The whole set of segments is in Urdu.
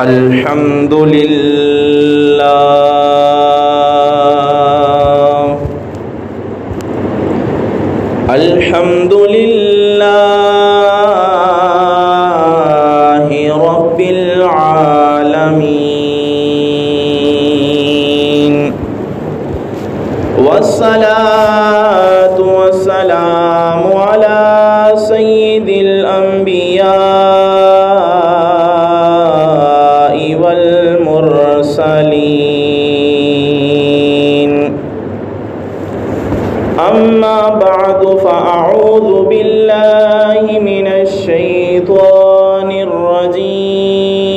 الحمد لله رب العالمين والصلاة والسلام على سيد الأنبياء والمرسلين أما بعد فأعوذ بالله من الشيطان الرجيم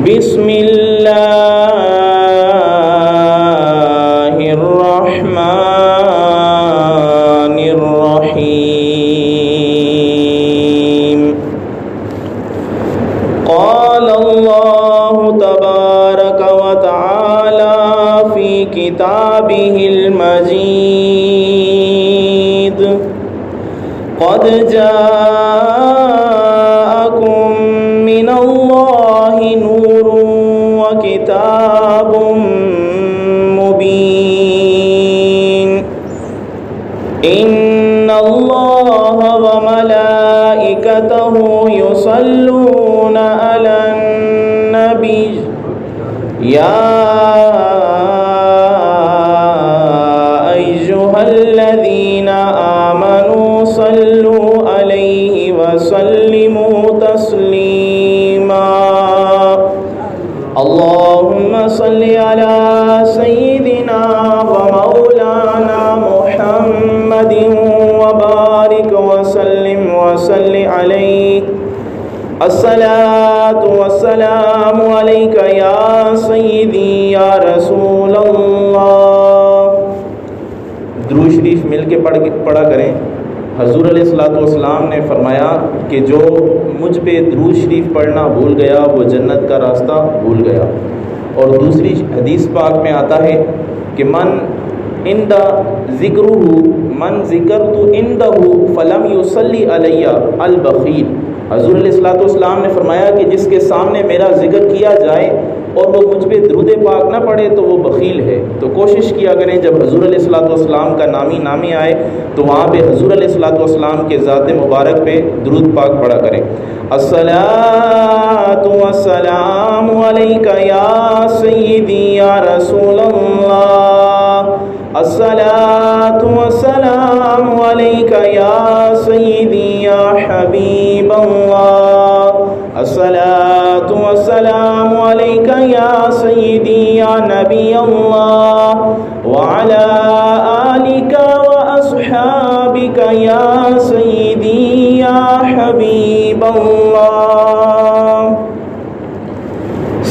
بسم الله الرحمن الرحيم قال الله تبارك وتعالى في كتابه المجيد قد جاءكم من الله نور وكتاب مبين إن الله وملائكته يصلون على النبي يا أيها الذين آمنوا صلوا عليه وسلموا تسليما اللهم صل على سيدنا ومولانا محمد وبارك وسلم عليه الصلاة والسلام عليك يا سيدي يا رسول اللہ۔ درود شریف مل کے پڑھا کریں۔ حضور علیہ السلام نے فرمایا کہ جو مجھ پہ درود شریف پڑھنا بھول گیا وہ جنت کا راستہ بھول گیا۔ اور دوسری حدیث پاک میں آتا ہے کہ من ذکرت عندہ فلم یصلی علی البخیل۔ حضور علیہ السلام نے فرمایا کہ جس کے سامنے میرا ذکر کیا جائے اور وہ مجھ پہ درود پاک نہ پڑھے تو وہ بخیل ہے۔ تو کوشش کیا کریں جب حضور علیہ السلام کا نامی آئے تو وہاں پہ حضور علیہ السلام کے ذات مبارک پہ درود پاک پڑھا کریں۔ الصلاۃ والسلام علیک یا سیدی یا رسول اللہ، الصلاۃ والسلام علیک یا سیدی یا حبیب اللہ، الصلاۃ والسلام علیک یا سیدی یا نبی اللہ، وعلی آلک واصحابک یا سیدی یا حبیب اللہ۔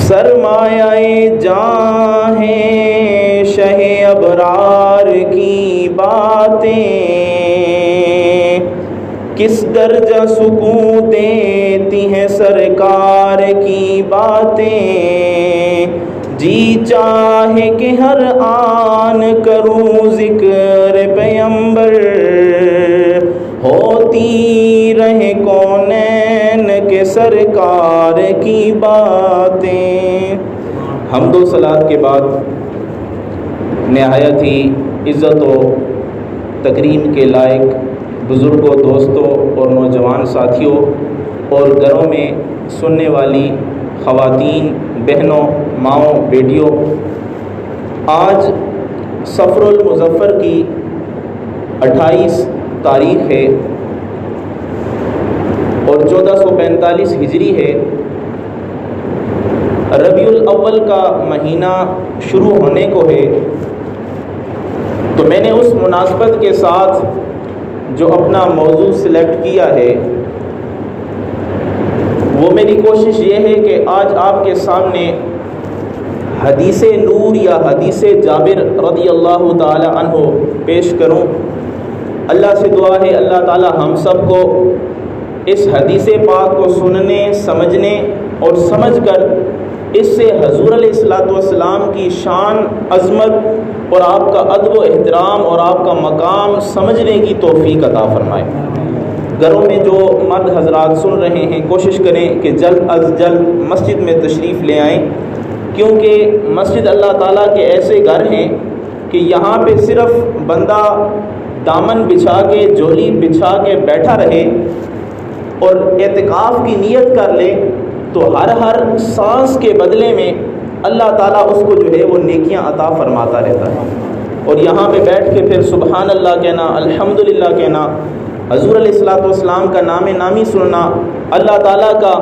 سرمایہ جاں ہیں شہ ابرار کی باتیں، کس درجہ سکون دیتی ہیں سرکار کی باتیں، جی چاہے کہ ہر آن کروں ذکر پیمبر، ہوتی رہے کونین کے سرکار کی باتیں۔ حمد و صلات کے بعد نہایت ہی عزت و تکریم کے لائق بزرگوں، دوستوں اور نوجوان ساتھیوں اور گھروں میں سننے والی خواتین، بہنوں، ماؤں، بیٹیوں، آج صفر المظفر کی 28 تاریخ ہے اور 1445 ہجری ہے۔ ربیع الاول کا مہینہ شروع ہونے کو ہے، تو میں نے اس مناسبت کے ساتھ جو اپنا موضوع سلیکٹ کیا ہے وہ میری کوشش یہ ہے کہ آج آپ کے سامنے حدیث نور یا حدیث جابر رضی اللہ تعالی عنہ پیش کروں۔ اللہ سے دعا ہے اللہ تعالی ہم سب کو اس حدیث پاک کو سننے، سمجھنے اور سمجھ کر اس سے حضور علیہ السلام کی شان، عظمت اور آپ کا ادب و احترام اور آپ کا مقام سمجھنے کی توفیق عطا فرمائے۔ گھروں میں جو مرد حضرات سن رہے ہیں کوشش کریں کہ جلد از جلد مسجد میں تشریف لے آئیں، کیونکہ مسجد اللہ تعالیٰ کے ایسے گھر ہیں کہ یہاں پہ صرف بندہ دامن بچھا کے جولی بچھا کے بیٹھا رہے اور اعتکاف کی نیت کر لے تو ہر سانس کے بدلے میں اللہ تعالیٰ اس کو جو ہے وہ نیکیاں عطا فرماتا رہتا ہے۔ اور یہاں پہ بیٹھ کے پھر سبحان اللہ کہنا، الحمدللہ کہنا، حضور علیہ الصلوۃ والسلام کا نام نامی سننا، اللہ تعالیٰ کا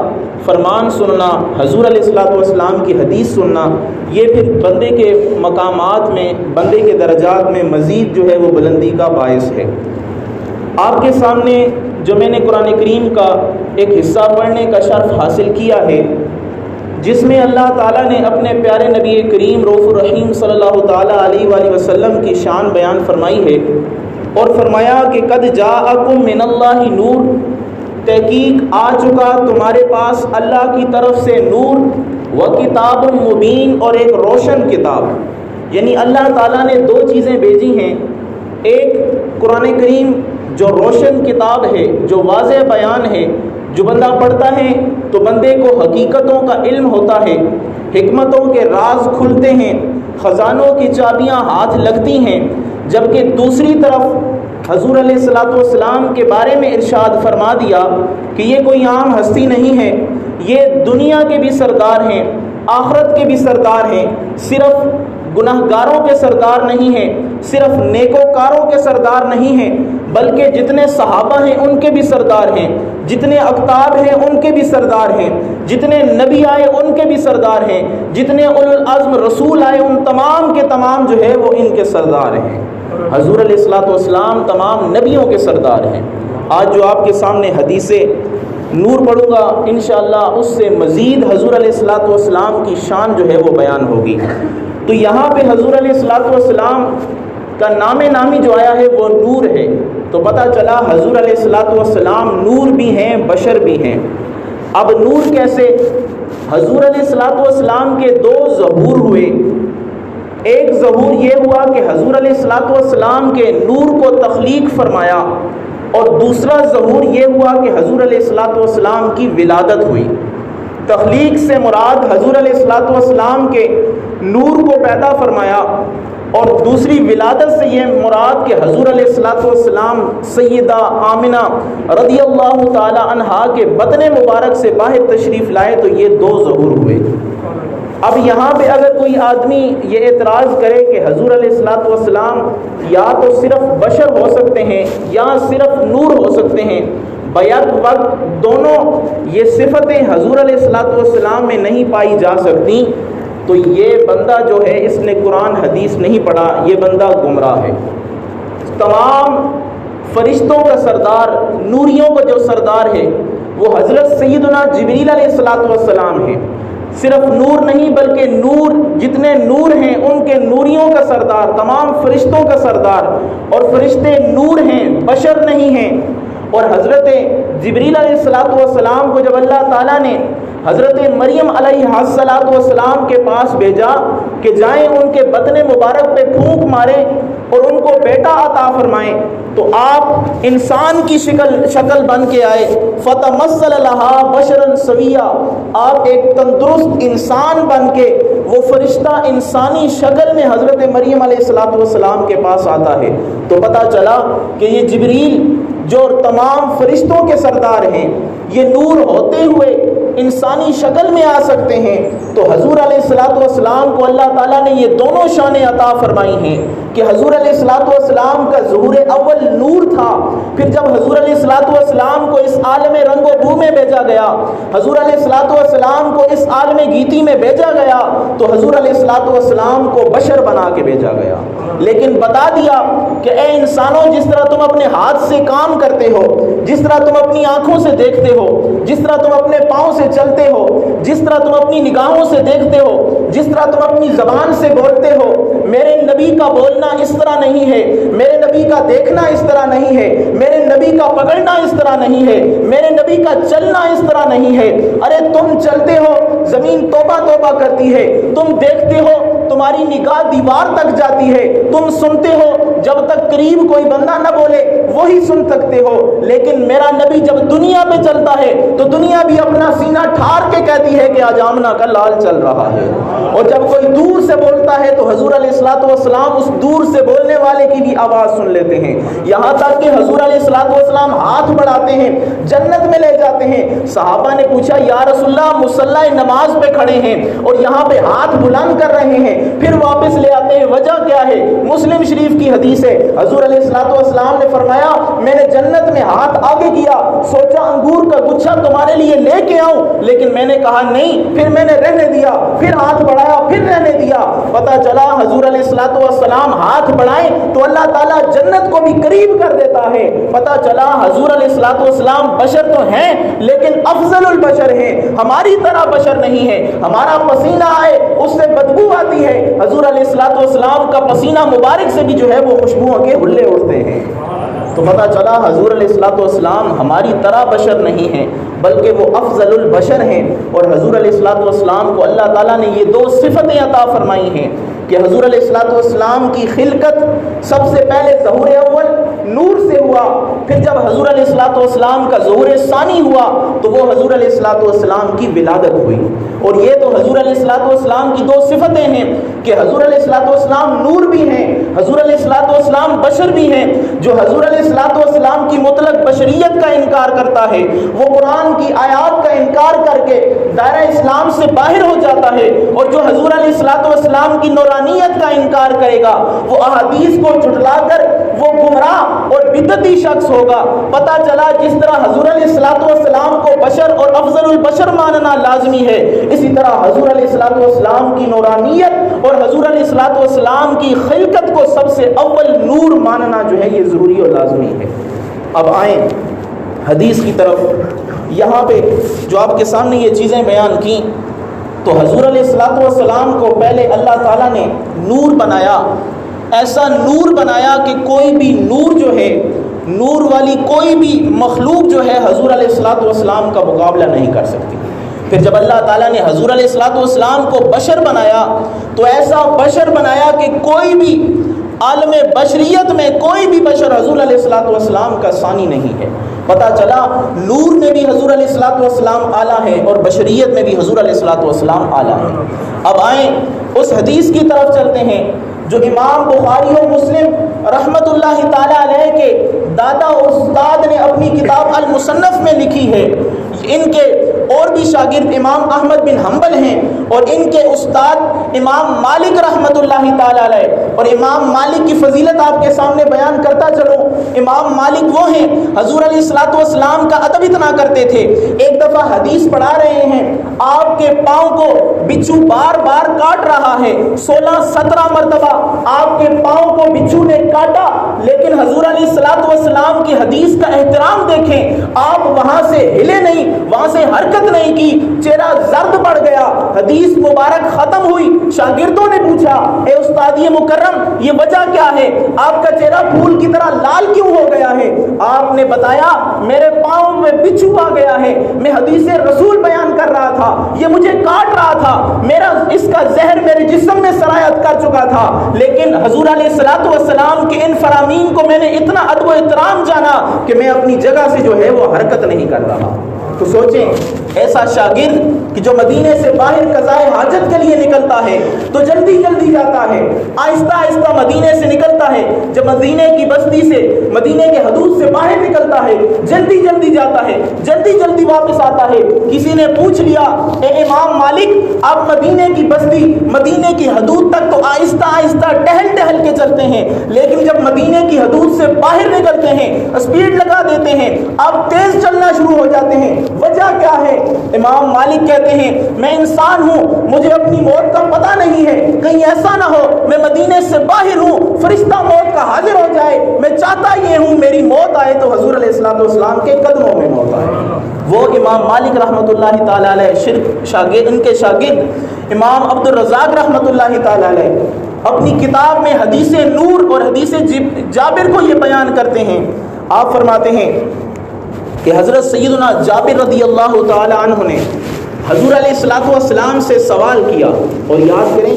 فرمان سننا، حضور علیہ الصلوۃ والسلام کی حدیث سننا، یہ پھر بندے کے مقامات میں، بندے کے درجات میں مزید جو ہے وہ بلندی کا باعث ہے۔ آپ کے سامنے جو میں نے قرآن کریم کا ایک حصہ پڑھنے کا شرف حاصل کیا ہے، جس میں اللہ تعالیٰ نے اپنے پیارے نبی کریم رؤوف الرحیم صلی اللہ تعالیٰ علیہ وآلہ وسلم کی شان بیان فرمائی ہے اور فرمایا کہ قد جاءکم من اللہ نور، تحقیق آ چکا تمہارے پاس اللہ کی طرف سے نور، و کتاب مبین، اور ایک روشن کتاب۔ یعنی اللہ تعالیٰ نے دو چیزیں بھیجی ہیں، ایک قرآن کریم جو روشن کتاب ہے، جو واضح بیان ہے، جو بندہ پڑھتا ہے تو بندے کو حقیقتوں کا علم ہوتا ہے، حکمتوں کے راز کھلتے ہیں، خزانوں کی چابیاں ہاتھ لگتی ہیں۔ جبکہ دوسری طرف حضور علیہ الصلوۃ والسلام کے بارے میں ارشاد فرما دیا کہ یہ کوئی عام ہستی نہیں ہے، یہ دنیا کے بھی سردار ہیں، آخرت کے بھی سردار ہیں، صرف گناہ گاروں کے سردار نہیں ہیں، صرف نیکوکاروں کے سردار نہیں ہیں، بلکہ جتنے صحابہ ہیں ان کے بھی سردار ہیں، جتنے اقطاب ہیں ان کے بھی سردار ہیں، جتنے نبی آئے ان کے بھی سردار ہیں، جتنے اولو العزم رسول آئے ان تمام کے تمام جو ہے وہ ان کے سردار ہیں۔ حضور علیہ الصلوۃ والسلام تمام نبیوں کے سردار ہیں۔ آج جو آپ کے سامنے حدیث نور پڑھوں گا انشاءاللہ اس سے مزید حضور علیہ الصلوۃ والسلام کی شان جو ہے وہ بیان ہوگی۔ تو یہاں پہ حضور علیہ الصلوۃ والسلام کا نام نامی جو آیا ہے وہ نور ہے، تو پتہ چلا حضور علیہ الصلوۃ والسلام نور بھی ہیں، بشر بھی ہیں۔ اب نور کیسے؟ حضور علیہ الصلوۃ والسلام کے دو ظہور ہوئے۔ ایک ظہور یہ ہوا کہ حضور علیہ الصلوۃ والسلام کے نور کو تخلیق فرمایا، اور دوسرا ظہور یہ ہوا کہ حضور علیہ الصلوۃ والسلام کی ولادت ہوئی۔ تخلیق سے مراد حضور علیہ الصلوۃ والسلام کے نور کو پیدا فرمایا، اور دوسری ولادت سے یہ مراد کہ حضور علیہ الصلوۃ والسلام سیدہ آمنہ رضی اللہ تعالی عنہا کے بطن مبارک سے باہر تشریف لائے، تو یہ دو ظہور ہوئے۔ اب یہاں پہ اگر کوئی آدمی یہ اعتراض کرے کہ حضور علیہ الصلوۃ والسلام یا تو صرف بشر ہو سکتے ہیں یا صرف نور ہو سکتے ہیں، بیک وقت دونوں یہ صفتیں حضور علیہ الصلوۃ والسلام میں نہیں پائی جا سکتی، تو یہ بندہ جو ہے اس نے قرآن حدیث نہیں پڑھا، یہ بندہ گمراہ ہے۔ تمام فرشتوں کا سردار، نوریوں کا جو سردار ہے وہ حضرت سیدنا جبریل علیہ الصلوۃ والسلام ہے۔ صرف نور نہیں بلکہ نور، جتنے نور ہیں ان کے نوریوں کا سردار، تمام فرشتوں کا سردار، اور فرشتے نور ہیں، بشر نہیں ہیں۔ اور حضرت جبریل علیہ الصلوۃ والسلام کو جب اللہ تعالیٰ نے حضرت مریم علیہ السلام کے پاس بھیجا کہ جائیں ان کے بطن مبارک پہ پھونک ماریں اور ان کو بیٹا عطا فرمائیں، تو آپ انسان کی شکل بن کے آئے، فتمثل لها بشرا سویا، آپ ایک تندرست انسان بن کے وہ فرشتہ انسانی شکل میں حضرت مریم علیہ السلام کے پاس آتا ہے۔ تو پتہ چلا کہ یہ جبریل جو تمام فرشتوں کے سردار ہیں، یہ نور ہوتے ہوئے انسانی شکل میں آ سکتے ہیں۔ تو حضور علیہ الصلوۃ والسلام کو اللہ تعالیٰ نے یہ دونوں شانیں عطا فرمائی ہیں کہ حضور علیہ الصلوۃ والسلام کا ظہور اول نور تھا، پھر جب حضور علیہ الصلوۃ والسلام کو اس عالم رنگ و بو میں بھیجا گیا، حضور علیہ الصلوۃ والسلام کو اس عالم گیتی میں بھیجا گیا، تو حضور علیہ الصلوۃ والسلام کو بشر بنا کے بھیجا گیا، لیکن بتا دیا کہ اے انسانوں، جس طرح تم اپنے ہاتھ سے کام کرتے ہو، جس طرح تم اپنی آنکھوں سے دیکھتے ہو، جس طرح تم اپنے پاؤں سے چلتے ہو، جس طرح تم اپنی نگاہوں سے دیکھتے ہو، جس طرح تم اپنی زبان سے بولتے ہو، میرے نبی کا بولنا اس طرح نہیں ہے، میرے نبی کا دیکھنا اس طرح نہیں ہے، میرے نبی کا پکڑنا اس طرح نہیں ہے، میرے نبی کا چلنا اس طرح نہیں ہے۔ ارے تم چلتے ہو زمین توبہ توبہ کرتی ہے، تم دیکھتے ہو تمہاری نگاہ دیوار تک جاتی ہے، تم سنتے ہو جب تک قریب کوئی بندہ نہ بولے وہی سن سکتے ہو، لیکن میرا نبی جب دنیا پہ چلتا ہے تو دنیا بھی اپنا سینہ ٹھار کے کہتی ہے کہ آج آمنہ کا لال چل رہا ہے۔ اور جب کوئی دور سے بولتا ہے تو حضور علیہ الصلوۃ والسلام اس دور سے بولنے والے کی بھی آواز سن لیتے ہیں، یہاں تک کہ حضور علیہ الصلوۃ والسلام ہاتھ بڑھاتے ہیں، جنت میں لے جاتے ہیں۔ صحابہ نے پوچھا یا رسول اللہ مصلی نماز پہ کھڑے ہیں اور یہاں پہ ہاتھ بلند کر رہے ہیں، پھر واپس لے آتے ہیں، وجہ کیا ہے؟ مسلم شریف کی حدیث ہے، حضور علیہ الصلوۃ والسلام نے فرمایا میں نے جنت میں ہاتھ آگے کیا، سوچا انگور کا گچھا تمہارے لیے لے کے آؤں، لیکن میں نے کہا نہیں، پھر میں نے رہنے دیا، پھر ہاتھ بڑھایا، پھر رہنے دیا۔ پتہ چلا حضور علیہ الصلوۃ والسلام ہاتھ بڑھائیں تو اللہ تعالیٰ جنت کو بھی قریب کر دیتا ہے۔ پتہ چلا حضور علیہ الصلوۃ والسلام بشر تو ہیں لیکن افضل البشر ہیں، ہماری طرح بشر نہیں ہے۔ ہمارا پسینہ آئے اس سے بدبو آتی ہے، حضور علیہ الصلوۃ والسلام کا پسینہ مبارک سے بھی جو ہے وہ خوشبوؤں کے ہلے اڑتے ہیں۔ تو پتہ چلا حضور علیہ الصلوۃ والسلام ہماری طرح بشر نہیں ہیں بلکہ وہ افضل البشر ہیں۔ اور حضور علیہ الصلوۃ والسلام کو اللہ تعالیٰ نے یہ دو صفتیں عطا فرمائی ہیں کہ حضور علیہ الصلوۃ والسلام کی خلقت سب سے پہلے ظہور اول نور سے ہوا، پھر جب حضور علیہ الصلوۃ والسلام کا ظہور ثانی ہوا تو وہ حضور علیہ الصلوۃ والسلام کی ولادت ہوئی۔ اور یہ تو حضور علیہ الصلوۃ والسلام کی دو صفتیں ہیں کہ حضور علیہ الصلوۃ والسلام نور بھی ہیں، حضور علیہ الصلوۃ والسلام بشر بھی ہیں۔ جو حضور علیہ الصلوۃ والسلام کی مطلق بشریت کا انکار کرتا ہے وہ قرآن کی آیات کا انکار کر کے دائرہ اسلام سے باہر ہو جاتا ہے، اور جو حضور علیہ الصلوۃ والسلام کی نورانیت کا انکار کرے گا وہ احادیث کو جھٹلا کر وہ گمراہ اور بدعتی شخص ہوگا۔ پتہ چلا جس طرح حضور علیہ الصلوۃ والسلام کو بشر اور افضل البشر ماننا لازمی ہے، اسی طرح حضور علیہ الصلوۃ والسلام کی نورانیت اور حضور علیہ الصلوۃ والسلام کی خلقت کو سب سے اول نور ماننا جو ہے یہ ضروری اور لازمی ہے۔ اب آئیں حدیث کی طرف۔ یہاں پہ جو آپ کے سامنے یہ چیزیں بیان کی تو حضور علیہ الصلوۃ والسلام کو پہلے اللہ تعالیٰ نے نور بنایا، ایسا نور بنایا کہ کوئی بھی نور جو ہے، نور والی کوئی بھی مخلوق جو ہے حضور علیہ الصلوۃ والسلام کا مقابلہ نہیں کر سکتی۔ پھر جب اللہ تعالیٰ نے حضور علیہ الصلوۃ والسلام کو بشر بنایا تو ایسا بشر بنایا کہ کوئی بھی عالم بشریت میں کوئی بھی بشر حضور علیہ الصلوۃ والسلام کا ثانی نہیں ہے۔ پتہ چلا نور میں بھی حضور علیہ الصلوۃ والسلام اعلیٰ ہے اور بشریت میں بھی حضور علیہ الصلوۃ والسلام اعلیٰ ہے۔ اب آئیں اس حدیث کی طرف چلتے ہیں جو امام بخاری و مسلم رحمۃ اللہ تعالیٰ علیہ کے دادا اور استاد نے اپنی کتاب المصنف میں لکھی ہے۔ ان کے اور بھی شاگرد امام احمد بن حنبل ہیں اور ان کے استاد امام مالک رحمۃ اللہ تعالیٰ علیہ، اور امام مالک کی فضیلت آپ کے سامنے بیان کرتا چلوں۔ امام مالک وہ ہیں حضور علیہ الصلوۃ والسلام کا ادب اتنا کرتے تھے، ایک دفعہ حدیث پڑھا رہے ہیں، آپ کے پاؤں کو بچھو بار بار کاٹ رہا ہے، 16-17 مرتبہ آپ کے پاؤں کو بچھو نے کاٹا، لیکن حضور علیہ الصلوۃ والسلام کی حدیث کا احترام دیکھیں، آپ وہاں سے ہلے نہیں، وہاں سے حرکت نہیں کی، چہرہ زرد پڑ گیا، حدیث مبارک ختم ہوئی۔ شاگردوں نے پوچھا اے استاد مکرم یہ وجہ کیا ہے، آپ کا چہرہ پھول کی طرح لال کیوں ہو گیا ہے؟ آپ نے بتایا میرے پاؤں میں بچھو آ گیا ہے، میں حدیث رسول بیان کر رہا تھا، یہ مجھے کاٹ رہا تھا، میرا اس کا زہر میرے جسم میں سرایت کر چکا تھا، لیکن حضور علیہ الصلوۃ والسلام کے ان فرامین کو میں نے اتنا ادب و احترام جانا کہ میں اپنی جگہ سے جو ہے وہ حرکت نہیں کر رہا۔ تو سوچیں ایسا شاگرد کہ جو مدینے سے باہر قضائے حاجت کے لیے نکلتا ہے تو جلدی جلدی جاتا ہے، آہستہ آہستہ مدینے سے نکلتا ہے، جب مدینے کی بستی سے مدینے کے حدود سے باہر نکلتا ہے جلدی جلدی جاتا ہے، جلدی جلدی واپس آتا ہے۔ کسی نے پوچھ لیا اے امام مالک آپ مدینے کی بستی مدینے کی حدود تک تو آہستہ آہستہ ٹہل ٹہل کے چلتے ہیں، لیکن جب مدینے کی حدود سے باہر نکلتے ہیں اسپیڈ لگا دیتے ہیں، آپ تیز چلنا شروع ہو جاتے ہیں، وجہ کیا ہے؟ امام مالک کہتے ہیں میں انسان ہوں، مجھے اپنی موت کا پتہ نہیں ہے، کہیں ایسا نہ ہو میں مدینے سے باہر ہوں فرشتہ موت کا حاضر ہو جائے، میں چاہتا یہ ہوں میری موت آئے تو حضور علیہ الصلوۃ والسلام کے قدموں میں موت آئے۔ وہ امام مالک رحمۃ اللہ تعالیٰ علیہ شاگرد ان کے شاگرد امام عبد الرزاق رحمۃ اللہ تعالیٰ علیہ اپنی کتاب میں حدیث نور اور حدیث جابر کو یہ بیان کرتے ہیں۔ آپ فرماتے ہیں کہ حضرت سیدنا جابر رضی اللہ تعالی عنہ نے حضور علیہ الصلوۃ والسلام سے سوال کیا، اور یاد کریں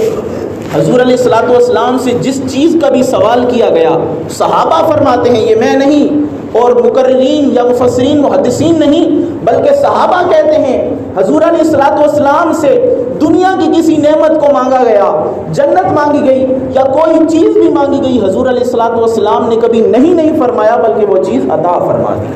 حضور علیہ الصلوۃ والسلام سے جس چیز کا بھی سوال کیا گیا، صحابہ فرماتے ہیں، یہ میں نہیں اور مقررین یا مفسرین محدثین نہیں، بلکہ صحابہ کہتے ہیں حضور علیہ الصلوۃ والسلام سے دنیا کی کسی نعمت کو مانگا گیا، جنت مانگی گئی یا کوئی چیز بھی مانگی گئی، حضور علیہ الصلوۃ والسلام نے کبھی نہیں فرمایا، بلکہ وہ چیز عطا فرما دی۔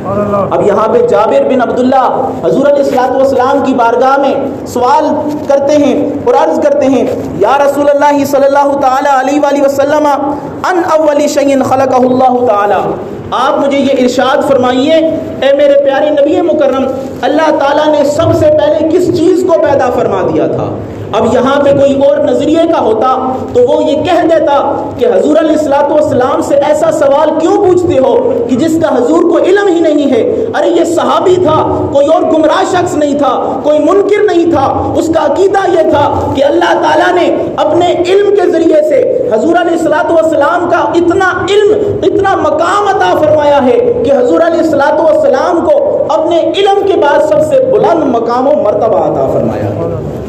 اب یہاں پہ جابر بن عبداللہ حضور علیہ الصلوۃ والسلام کی بارگاہ میں سوال کرتے ہیں اور عرض کرتے ہیں، یا رسول اللہ صلی اللہ تعالی علیہ وآلہ وسلم ان اول شیء خلقہ اللہ تعالی، آپ مجھے یہ ارشاد فرمائیے اے میرے پیارے نبی مکرم، اللہ تعالیٰ نے سب سے پہلے کس چیز کو پیدا فرما دیا تھا؟ اب یہاں پہ کوئی اور نظریے کا ہوتا تو وہ یہ کہہ دیتا کہ حضور علیہ الصلوۃ والسلام سے ایسا سوال کیوں پوچھتے ہو کہ جس کا حضور کو علم ہی نہیں ہے؟ ارے یہ صحابی تھا، کوئی اور گمراہ شخص نہیں تھا، کوئی منکر نہیں تھا، اس کا عقیدہ یہ تھا کہ اللہ تعالیٰ نے اپنے علم کے ذریعے سے حضور علیہ الصلوۃ والسلام کا اتنا علم، اتنا مقام عطا فرمایا ہے کہ حضور علیہ الصلوۃ والسلام کو اپنے علم کے بعد سب سے بلند مقام و مرتبہ عطا فرمایا۔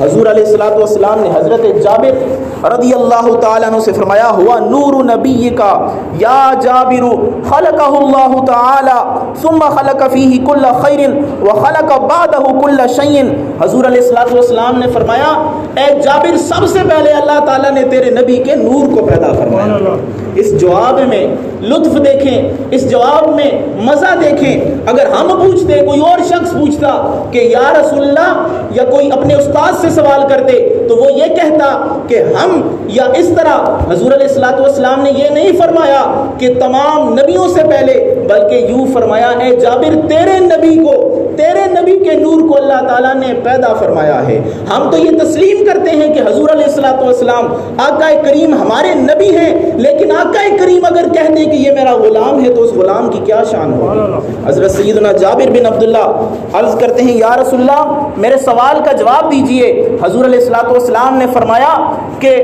حضور علیہ الصلوۃ والسلام نے حضرت جابر رضی اللہ تعالیٰ عنہ سے فرمایا، ہوا نور نبی کا یا جابر خلقہ اللہ تعالی ثم خلق فیہ کل خیر وخلق بعدہ کل شیء۔ حضور علیہ الصلوۃ والسلام نے فرمایا، اے جابر سب سے پہلے اللہ تعالیٰ نے تیرے نبی کے نور کو پیدا فرمایا۔ اس جواب میں لطف دیکھیں، اس جواب میں مزہ دیکھیں۔ اگر ہم پوچھتے، کوئی اور شخص پوچھتا کہ یا رسول اللہ، یا کوئی اپنے استاد سے سوال کرتے تو وہ یہ کہتا کہ ہم یا اس طرح، حضور علیہ الصلوۃ والسلام نے یہ نہیں فرمایا کہ تمام نبیوں سے پہلے، بلکہ یوں فرمایا، اے جابر تیرے نبی کو، تیرے نبی کے نور کو اللہ تعالیٰ نے پیدا فرمایا ہے۔ ہم تو یہ تسلیم کرتے ہیں کہ حضور علیہ الصلوۃ والسلام آقا کریم ہمارے نبی ہیں، لیکن آقا کریم اگر کہہ دے کہ یہ میرا غلام ہے تو اس غلام کی کیا شان ہوگی؟ حضرت سیدنا جابر بن عبداللہ عرض کرتے ہیں، یا رسول اللہ میرے سوال کا جواب دیجئے۔ حضور علیہ الصلوۃ والسلام نے فرمایا کہ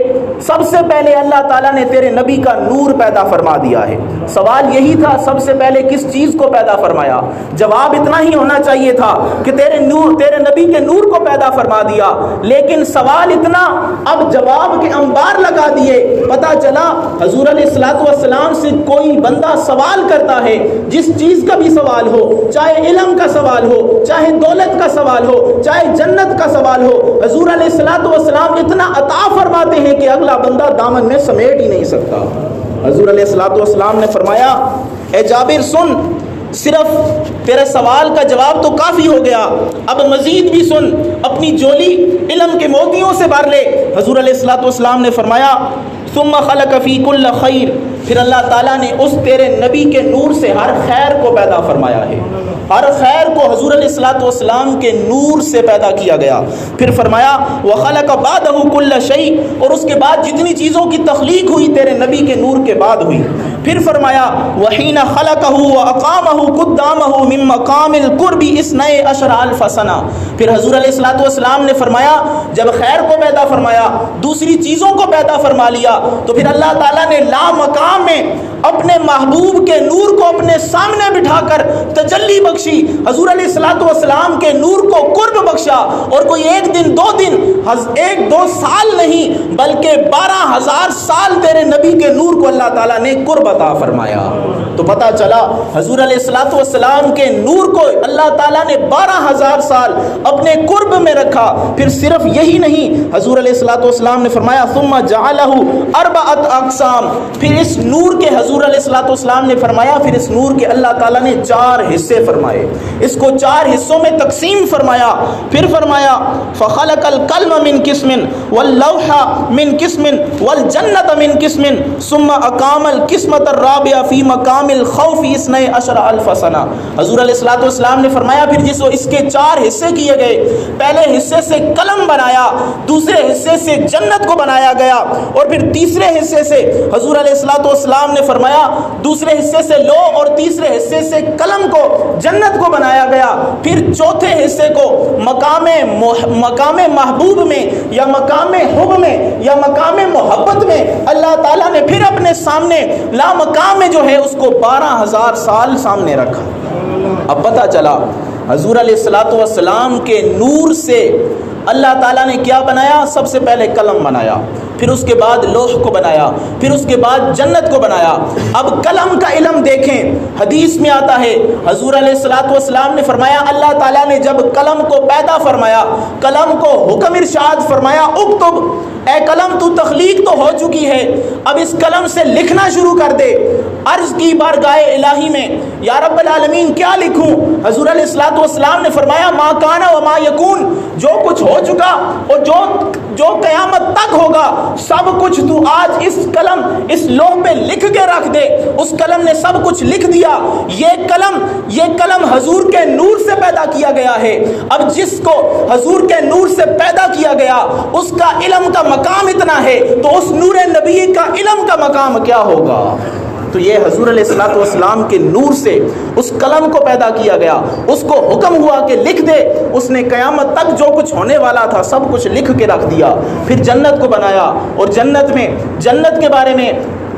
سب سے پہلے اللہ تعالیٰ نے تیرے نبی کا نور پیدا فرما دیا ہے۔ سوال یہی تھا، سب سے پہلے کس چیز کو پیدا فرمایا؟ جواب اتنا ہی ہونا چاہیے تھا کہ تیرے نبی کے نور کو پیدا فرما دیا، لیکن سوال اتنا، اب جواب کے انبار لگا دیے۔ پتا چلا حضور علیہ الصلوۃ والسلام سے کوئی بندہ سوال کرتا ہے، جس چیز کا بھی سوال ہو، چاہے علم کا سوال ہو، چاہے دولت کا سوال ہو، چاہے جنت کا سوال ہو، حضور علیہ الصلوۃ والسلام اتنا عطا فرماتے ہیں کہ اگلا بندہ دامن میں سمیٹ ہی نہیں سکتا۔ حضور علیہ الصلوۃ والسلام نے فرمایا، اے جابر سن، صرف تیرے سوال کا جواب تو کافی ہو گیا، اب مزید بھی سن، اپنی جولی علم کے موتیوں سے بھر لے۔ حضور علیہ الصلوۃ والسلام نے فرمایا، ثم خلق فی کل خیر، پھر اللہ تعالیٰ نے اس تیرے نبی کے نور سے ہر خیر کو پیدا فرمایا ہے۔ ہر خیر کو حضور علیہ الصلوۃ والسلام کے نور سے پیدا کیا گیا۔ پھر فرمایا وخلق بعدہ کل شیء، اور اس کے بعد جتنی چیزوں کی تخلیق ہوئی تیرے نبی کے نور کے بعد ہوئی۔ پھر فرمایا وحین خلقہ واقامہ قدامہ من مقام القرب 12,000 سنہ۔ پھر حضور علیہ الصلوۃ والسلام نے فرمایا، جب خیر کو پیدا فرمایا، دوسری چیزوں کو پیدا فرما لیا، تو پھر اللہ تعالیٰ نے لامقام میں اپنے محبوب کے نور کو اپنے سامنے بٹھا کر تجلی بخشی، حضور علیہ الصلوۃ والسلام کے نور کو قرب بخشا، اور کوئی ایک دن، دو دن، ایک دو سال نہیں، بلکہ 12,000 سال تیرے نبی کے نور کو اللہ تعالیٰ نے قرب عطا فرمایا۔ تو پتہ چلا حضور علیہ الصلوۃ والسلام کے نور کو اللہ تعالیٰ نے 12,000 سال اپنے قرب میں رکھا۔ پھر صرف یہی نہیں، حضور علیہ الصلوۃ والسلام نے فرمایا ثم جعلہ 4 اقسام، پھر اس نور کے حضور علیہ الصلوۃ والسلام نے فرمایا، پھر اس نور کے اللہ تعالیٰ نے 4 حصے فرمائے، اس کو 4 حصوں میں تقسیم فرمایا۔ پھر فرمایا فخلق القلم من قسم واللوح من قسم والجنت من قسم ثم اقام القسمۃ الرابعہ فی مقام الخوف 12,000 سنہ۔ حضور علیہ الصلوۃ والسلام نے فرمایا، پھر جس اس کے 4 حصے کیے گئے، پہلے حصے سے قلم بنایا، دوسرے حصے سے جنت کو بنایا گیا، اور پھر تیسرے حصے سے حضور علیہ الصلوۃ والسلام نے فرمایا دوسرے حصے سے لو، اور تیسرے حصے سے قلم کو جنت کو بنایا گیا۔ پھر چوتھے حصے کو مقام محبوب میں یا مقام حب میں یا مقام محبت میں اللہ تعالیٰ نے پھر اپنے سامنے لا مقام میں جو ہے اس کو 12,000 سال سامنے رکھا۔ اب پتہ چلا حضور علیہ الصلوۃ والسلام کے نور سے اللہ تعالیٰ نے کیا بنایا؟ سب سے پہلے قلم بنایا، پھر اس کے بعد لوح کو بنایا، پھر اس کے بعد جنت کو بنایا۔ اب قلم کا علم دیکھیں، حدیث میں آتا ہے حضور علیہ الصلوۃ والسلام نے فرمایا اللہ تعالیٰ نے جب قلم کو پیدا فرمایا، قلم کو حکم ارشاد فرمایا اکتب، اے قلم تو تخلیق تو ہو چکی ہے، اب اس قلم سے لکھنا شروع کر دے۔ عرض کی بارگاہ الہی میں یا رب العالمین کیا لکھوں؟ حضور علیہ الصلوۃ والسلام نے فرمایا ما کان و ما یکون، جو کچھ ہو چکا اور جو قیامت تک ہوگا سب کچھ تو آج اس قلم اس لوح پہ لکھ کے رکھ دے۔ اس قلم نے سب کچھ لکھ دیا۔ یہ قلم حضور کے نور سے پیدا کیا گیا ہے۔ اب جس کو حضور کے نور سے پیدا کیا گیا اس کا علم کا مقام اتنا ہے تو اس نور نبی کا علم کا مقام کیا ہوگا؟ تو یہ حضور علیہ الصلوۃ والسلام کے نور سے اس قلم کو پیدا کیا گیا، اس کو حکم ہوا کہ لکھ دے، اس نے قیامت تک جو کچھ ہونے والا تھا سب کچھ لکھ کے رکھ دیا۔ پھر جنت کو بنایا، اور جنت کے بارے میں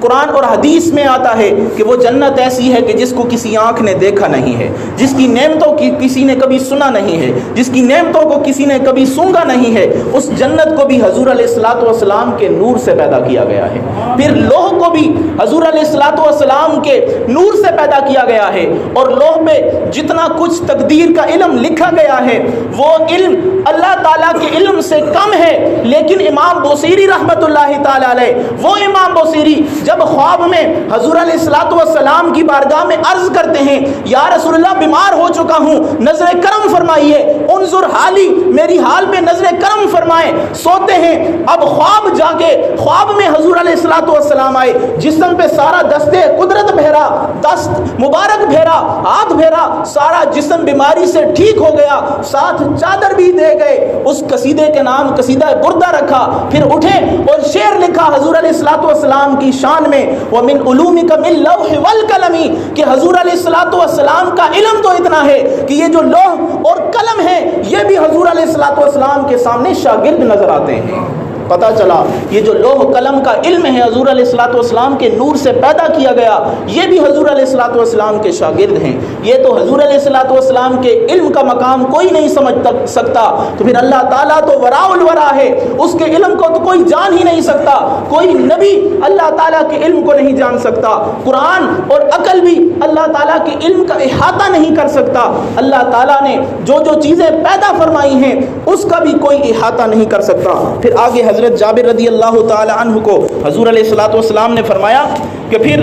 قرآن اور حدیث میں آتا ہے کہ وہ جنت ایسی ہے کہ جس کو کسی آنکھ نے دیکھا نہیں ہے، جس کی نعمتوں کی کسی نے کبھی سنا نہیں ہے، جس کی نعمتوں کو کسی نے کبھی سونگا نہیں ہے۔ اس جنت کو بھی حضور علیہ الصلوۃ والسلام کے نور سے پیدا کیا گیا ہے۔ پھر لوح کو بھی حضور علیہ الصلوۃ والسلام کے نور سے پیدا کیا گیا ہے، اور لوح پہ جتنا کچھ تقدیر کا علم لکھا گیا ہے وہ علم اللہ تعالیٰ کے علم سے کم ہے، لیکن امام بوصیری رحمۃ اللہ تعالی علیہ، وہ امام بوصیری جب خواب میں حضور علیہ الصلوۃ والسلام کی بارگاہ میں عرض کرتے ہیں یا رسول اللہ بیمار ہو چکا ہوں نظر کرم فرمائیے، انظر حالی، میری حال پہ نظر کرم فرمائیں، سوتے ہیں۔ اب خواب جاگے، خواب میں حضور علیہ الصلوۃ والسلام آئے، جسم پہ سارا دستے قدرت بھیرا، دست مبارک بھیرا، ہاتھ بھیرا، سارا جسم بیماری سے ٹھیک ہو گیا، ساتھ چادر بھی دے گئے۔ اس قصیدے کے نام قصیدہ بردہ رکھا، پھر اٹھے اور شعر لکھا حضور علیہ الصلوۃ والسلام کی شان میں وَمِنْ عُلُومِكَ مِنْ لَوْحِ وَالْقَلَمِ، کہ حضور علیہ الصلوۃ والسلام کا علم تو اتنا ہے کہ یہ جو لوح اور قلم ہے یہ بھی حضور علیہ الصلوۃ والسلام کے سامنے شاگرد نظر آتے ہیں۔ پتہ چلا یہ جو لوح قلم کا علم ہے حضور علیہ الصلوۃ والسلام کے نور سے پیدا کیا گیا، یہ بھی حضور علیہ الصلوۃ والسلام کے شاگرد ہیں۔ یہ تو حضور علیہ الصلوۃ والسلام کے علم کا مقام کوئی نہیں سمجھ سکتا، تو پھر اللہ تعالیٰ تو وراء الورا ہے، اس کے علم کو تو کوئی جان ہی نہیں سکتا، کوئی نبی اللہ تعالیٰ کے علم کو نہیں جان سکتا، قرآن اور عقل بھی اللہ تعالیٰ کے علم کا احاطہ نہیں کر سکتا۔ اللہ تعالیٰ نے جو چیزیں پیدا فرمائی ہیں اس کا بھی کوئی احاطہ نہیں کر سکتا۔ پھر آگے حضرت جابر رضی اللہ تعالی عنہ کو حضور علیہ الصلوۃ والسلام نے فرمایا کہ پھر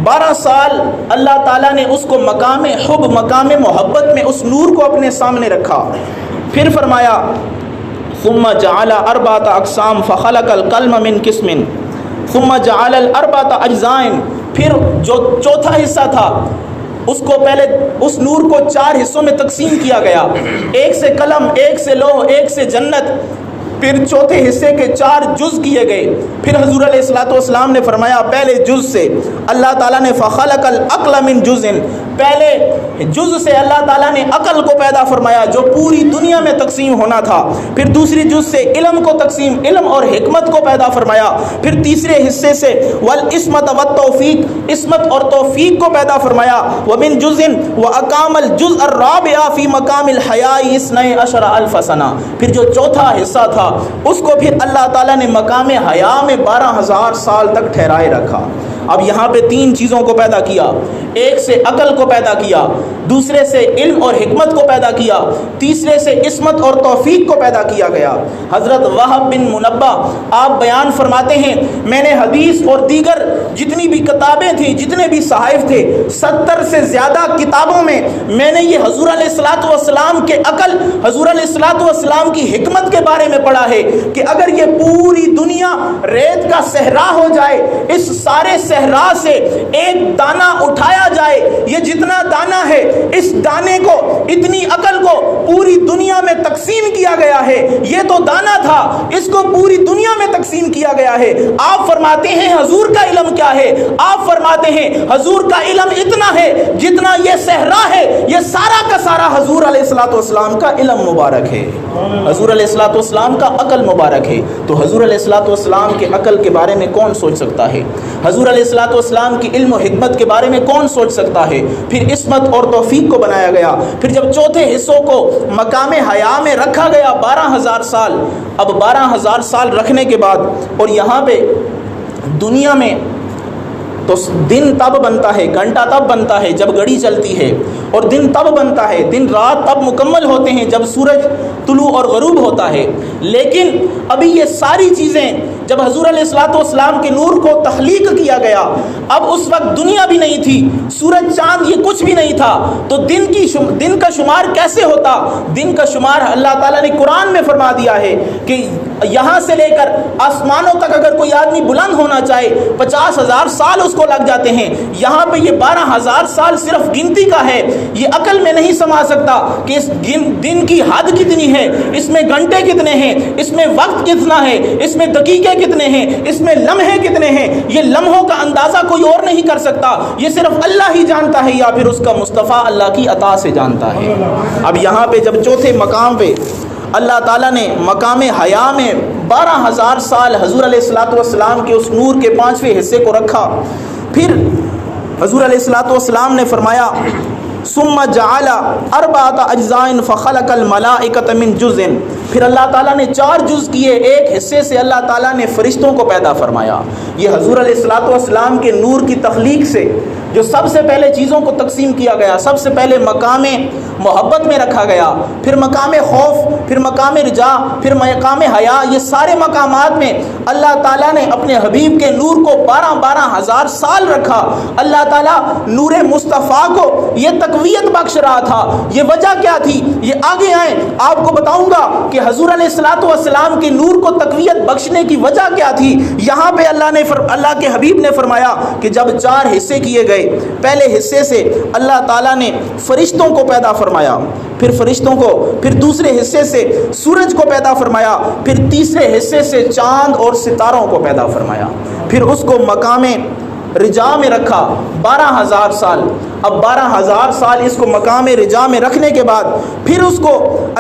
12 سال اللہ تعالیٰ نے اس کو مقام حب، مقام محبت میں اس نور کو اپنے سامنے رکھا۔ پھر فرمایا ثم جعل 4 اقسام فخلق القلم من قسم ثم جعل 4 اجزاء، پھر جو چوتھا حصہ تھا اس کو پہلے اس نور کو 4 حصوں میں تقسیم کیا گیا، ایک سے قلم، ایک سے لوح، ایک سے جنت، پھر چوتھے حصے کے 4 جز کیے گئے۔ پھر حضور علیہ الصلوۃ والسلام نے فرمایا پہلے جز سے اللہ تعالیٰ نے فخلق العقل من جز، پہلے جز سے اللہ تعالیٰ نے عقل کو پیدا فرمایا جو پوری دنیا میں تقسیم ہونا تھا۔ پھر دوسری جز سے علم کو تقسیم، علم اور حکمت کو پیدا فرمایا۔ پھر تیسرے حصے سے والعصمت والتوفیق، عصمت اور توفیق کو پیدا فرمایا۔ ومن جز واقام الجزء الرابع فی مقام الحیاء 12,000 سنہ، پھر جو چوتھا حصہ تھا اس کو پھر اللہ تعالیٰ نے مقام حیا میں 12,000 سال تک ٹھہرائے رکھا۔ اب یہاں پہ 3 چیزوں کو پیدا کیا، ایک سے عقل کو پیدا کیا، دوسرے سے علم اور حکمت کو پیدا کیا، تیسرے سے عصمت اور توفیق کو پیدا کیا گیا۔ حضرت وہب بن منبہ آپ بیان فرماتے ہیں میں نے حدیث اور دیگر جتنی بھی کتابیں تھیں، جتنے بھی صحائف تھے، 70 سے زیادہ کتابوں میں میں نے یہ حضور علیہ الصلوۃ والسلام کے عقل، حضور علیہ الصلوۃ والسلام کی حکمت کے بارے میں پڑھا ہے کہ اگر یہ پوری دنیا ریت کا صحرا ہو جائے، اس سارے صحرا سے ایک دانہ اٹھایا جائے، یہ جتنا دانہ ہے اس دانے کو، اتنی عقل کو پوری دنیا میں تقسیم کیا گیا ہے۔ یہ تو دانہ تھا، اس کو پوری دنیا میں تقسیم کیا گیا ہے۔ آپ فرماتے ہیں حضور کا علم کیا ہے؟ آپ فرماتے ہیں حضور کا علم اتنا ہے جتنا یہ صحرا ہے، یہ سارا کا سارا حضور علیہ الصلوۃ والسلام کا علم مبارک ہے، حضور علیہ الصلوۃ والسلام کا عقل مبارک ہے۔ تو حضور علیہ الصلوۃ والسلام کے عقل کے بارے میں کون سوچ سکتا ہے؟ حضور علیہ الصلوۃ والسلام کی علم و حکمت کے بارے میں کون سوچ سکتا ہے؟ پھر عصمت اور توفیق کو بنایا گیا. پھر جب چوتھے حصوں کو مقام حیا میں رکھا گیا 12,000 سال. اب 12,000 سال رکھنے کے بعد اور یہاں پہ دنیا میں تو دن تب بنتا ہے، گھنٹہ تب بنتا ہے جب گھڑی چلتی ہے، اور دن تب بنتا ہے، دن رات تب مکمل ہوتے ہیں جب سورج طلوع اور غروب ہوتا ہے. لیکن ابھی یہ ساری چیزیں جب حضور علیہ الصلوۃ والسلام کے نور کو تخلیق کیا گیا، اب اس وقت دنیا بھی نہیں تھی، سورج چاند یہ کچھ بھی نہیں تھا، تو دن کا شمار کیسے ہوتا؟ دن کا شمار اللہ تعالیٰ نے قرآن میں فرما دیا ہے کہ یہاں سے لے کر آسمانوں تک اگر کوئی آدمی بلند ہونا چاہے 50,000 سال اس کو لگ جاتے ہیں. یہاں پہ یہ 12,000 سال صرف گنتی کا ہے. یہ عقل میں نہیں سما سکتا کہ اس دن کی حد کتنی ہے، اس میں گھنٹے کتنے ہیں، اس میں وقت کتنا ہے، اس میں دقیقے کتنے ہیں، اس میں لمحے کتنے ہیں. یہ لمحوں کا اندازہ کوئی اور نہیں کر سکتا، یہ صرف اللہ ہی جانتا ہے یا پھر اس کا مصطفیٰ اللہ کی عطا سے جانتا ہے. اب یہاں پہ جب چوتھے مقام پہ اللہ تعالیٰ نے مقام حیا میں 12,000 سال حضور علیہ الصلوۃ والسلام کے اس نور کے 5ویں حصے کو رکھا، پھر حضور علیہ الصلوۃ والسلام نے فرمایا ثم جعل 4 اجزاء فخلق الملائکۃ من جزء. پھر اللہ تعالیٰ نے 4 جز کیے، ایک حصے سے اللہ تعالیٰ نے فرشتوں کو پیدا فرمایا. یہ حضور علیہ الصلوۃ والسلام کے نور کی تخلیق سے جو سب سے پہلے چیزوں کو تقسیم کیا گیا، سب سے پہلے مقام محبت میں رکھا گیا، پھر مقام خوف، پھر مقام رجا، پھر مقام حیا. یہ سارے مقامات میں اللہ تعالیٰ نے اپنے حبیب کے نور کو 12,000 سال رکھا. اللہ تعالیٰ نور مصطفیٰ کو یہ تقویت بخش رہا تھا. یہ وجہ کیا تھی؟ یہ آگے آئیں آپ کو بتاؤں گا کہ حضور علیہ الصلوۃ والسلام کے نور کو تقویت بخشنے کی وجہ کیا تھی. یہاں پہ اللہ کے حبیب نے فرمایا کہ جب 4 حصے کیے گئے، پہلے حصے سے اللہ تعالیٰ نے فرشتوں کو پیدا فرمایا، پھر فرشتوں کو، پھر دوسرے حصے سے سورج کو پیدا فرمایا، پھر تیسرے حصے سے چاند اور ستاروں کو پیدا فرمایا، پھر اس کو مقام رجا میں رکھا 12,000 سال. اب 12,000 سال اس کو مقام رجا میں رکھنے کے بعد پھر اس کو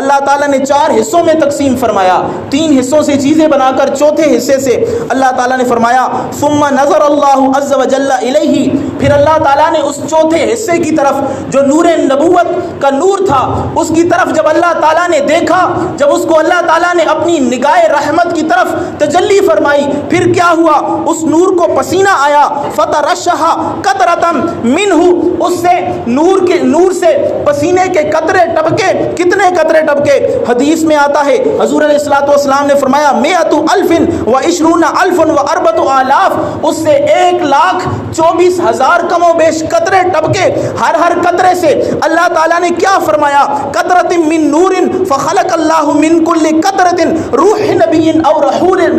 اللہ تعالیٰ نے 4 حصوں میں تقسیم فرمایا. 3 حصوں سے چیزیں بنا کر چوتھے حصے سے اللہ تعالیٰ نے فرمایا ثم نظر اللہ عز وجل الیہ. پھر اللہ تعالیٰ نے اس چوتھے حصے کی طرف جو نور نبوت کا نور تھا اس کی طرف جب اللہ تعالیٰ نے دیکھا، جب اس کو اللہ تعالیٰ نے اپنی نگاہ رحمت کی طرف تجلی فرمائی، پھر کیا ہوا؟ اس نور کو پسینہ آیا. فترشح قطرۃ منہ، اس سے نور سے پسینے کے قطرے ٹپکے. کتنے قطرے ٹپکے؟ حدیث میں آتا ہے حضور علیہ الصلوۃ والسلام نے فرمایا 100,000 و 24,000. اس سے 1,24,000 کم و بیش قطرے ٹپکے. ہر قطرے سے اللہ تعالیٰ نے کیا فرمایا؟ قطرۃ من نور فخلق اللہ من کل قطرۃ روح نبی او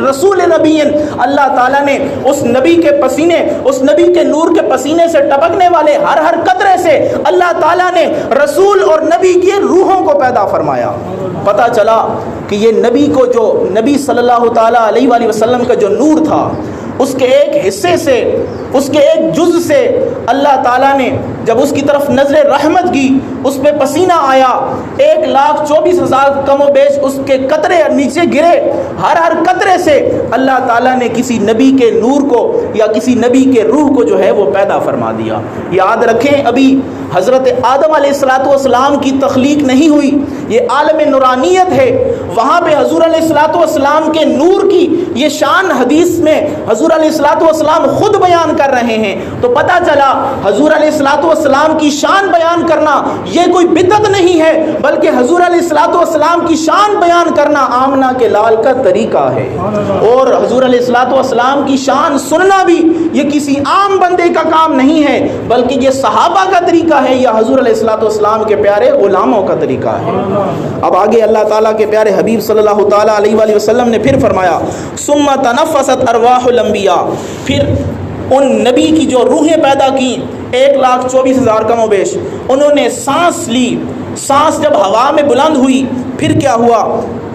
رسول نبی. اللہ تعالیٰ نے اس نبی کے پسینے، اس نبی کے نور کے پسینے سے ٹپکنے والے ہر قطرے سے اللہ تعالیٰ نے رسول اور نبی کی روحوں کو پیدا فرمایا. پتہ چلا کہ یہ نبی کو، جو نبی صلی اللہ تعالیٰ علیہ وآلہ وسلم کا جو نور تھا، اس کے ایک حصے سے، اس کے ایک جز سے اللہ تعالیٰ نے جب اس کی طرف نظر رحمت کی، اس پہ پسینہ آیا، 1,24,000 کم و بیش اس کے قطرے نیچے گرے. ہر قطرے سے اللہ تعالیٰ نے کسی نبی کے نور کو یا کسی نبی کے روح کو جو ہے وہ پیدا فرما دیا. یاد رکھیں ابھی حضرت آدم علیہ الصلوۃ والسلام کی تخلیق نہیں ہوئی، یہ عالم نورانیت ہے. وہاں پہ حضور علیہ الصلوۃ والسلام کے نور کی یہ شان حدیث میں حضور علیہ الصلوۃ والسلام خود بیان کر رہے ہیں. تو پتہ چلا حضور علیہ الصلوۃ والسلام کی شان بیان کرنا یہ کوئی بدعت نہیں ہے، بلکہ حضور علیہ الصلوۃ والسلام کی شان بیان کرنا آمنہ کے لال کا طریقہ ہے. اور حضور علیہ الصلوۃ والسلام کی شان سننا بھی یہ کسی عام بندے کا کام نہیں ہے، بلکہ یہ صحابہ کا طریقہ ہے یا حضور علیہ الصلوۃ والسلام کے پیارے غلاموں کا طریقہ ہے. اب آگے اللہ تعالیٰ کے پیارے حبیب صلی اللہ تعالیٰ علیہ وآلہ وسلم نے پھر فرمایا ثم تنفست ارواح الانبیاء. پھر ان نبی کی جو روحیں پیدا کی 1,24,000 کم و بیش، انہوں نے سانس لی. سانس جب ہوا میں بلند ہوئی پھر کیا ہوا؟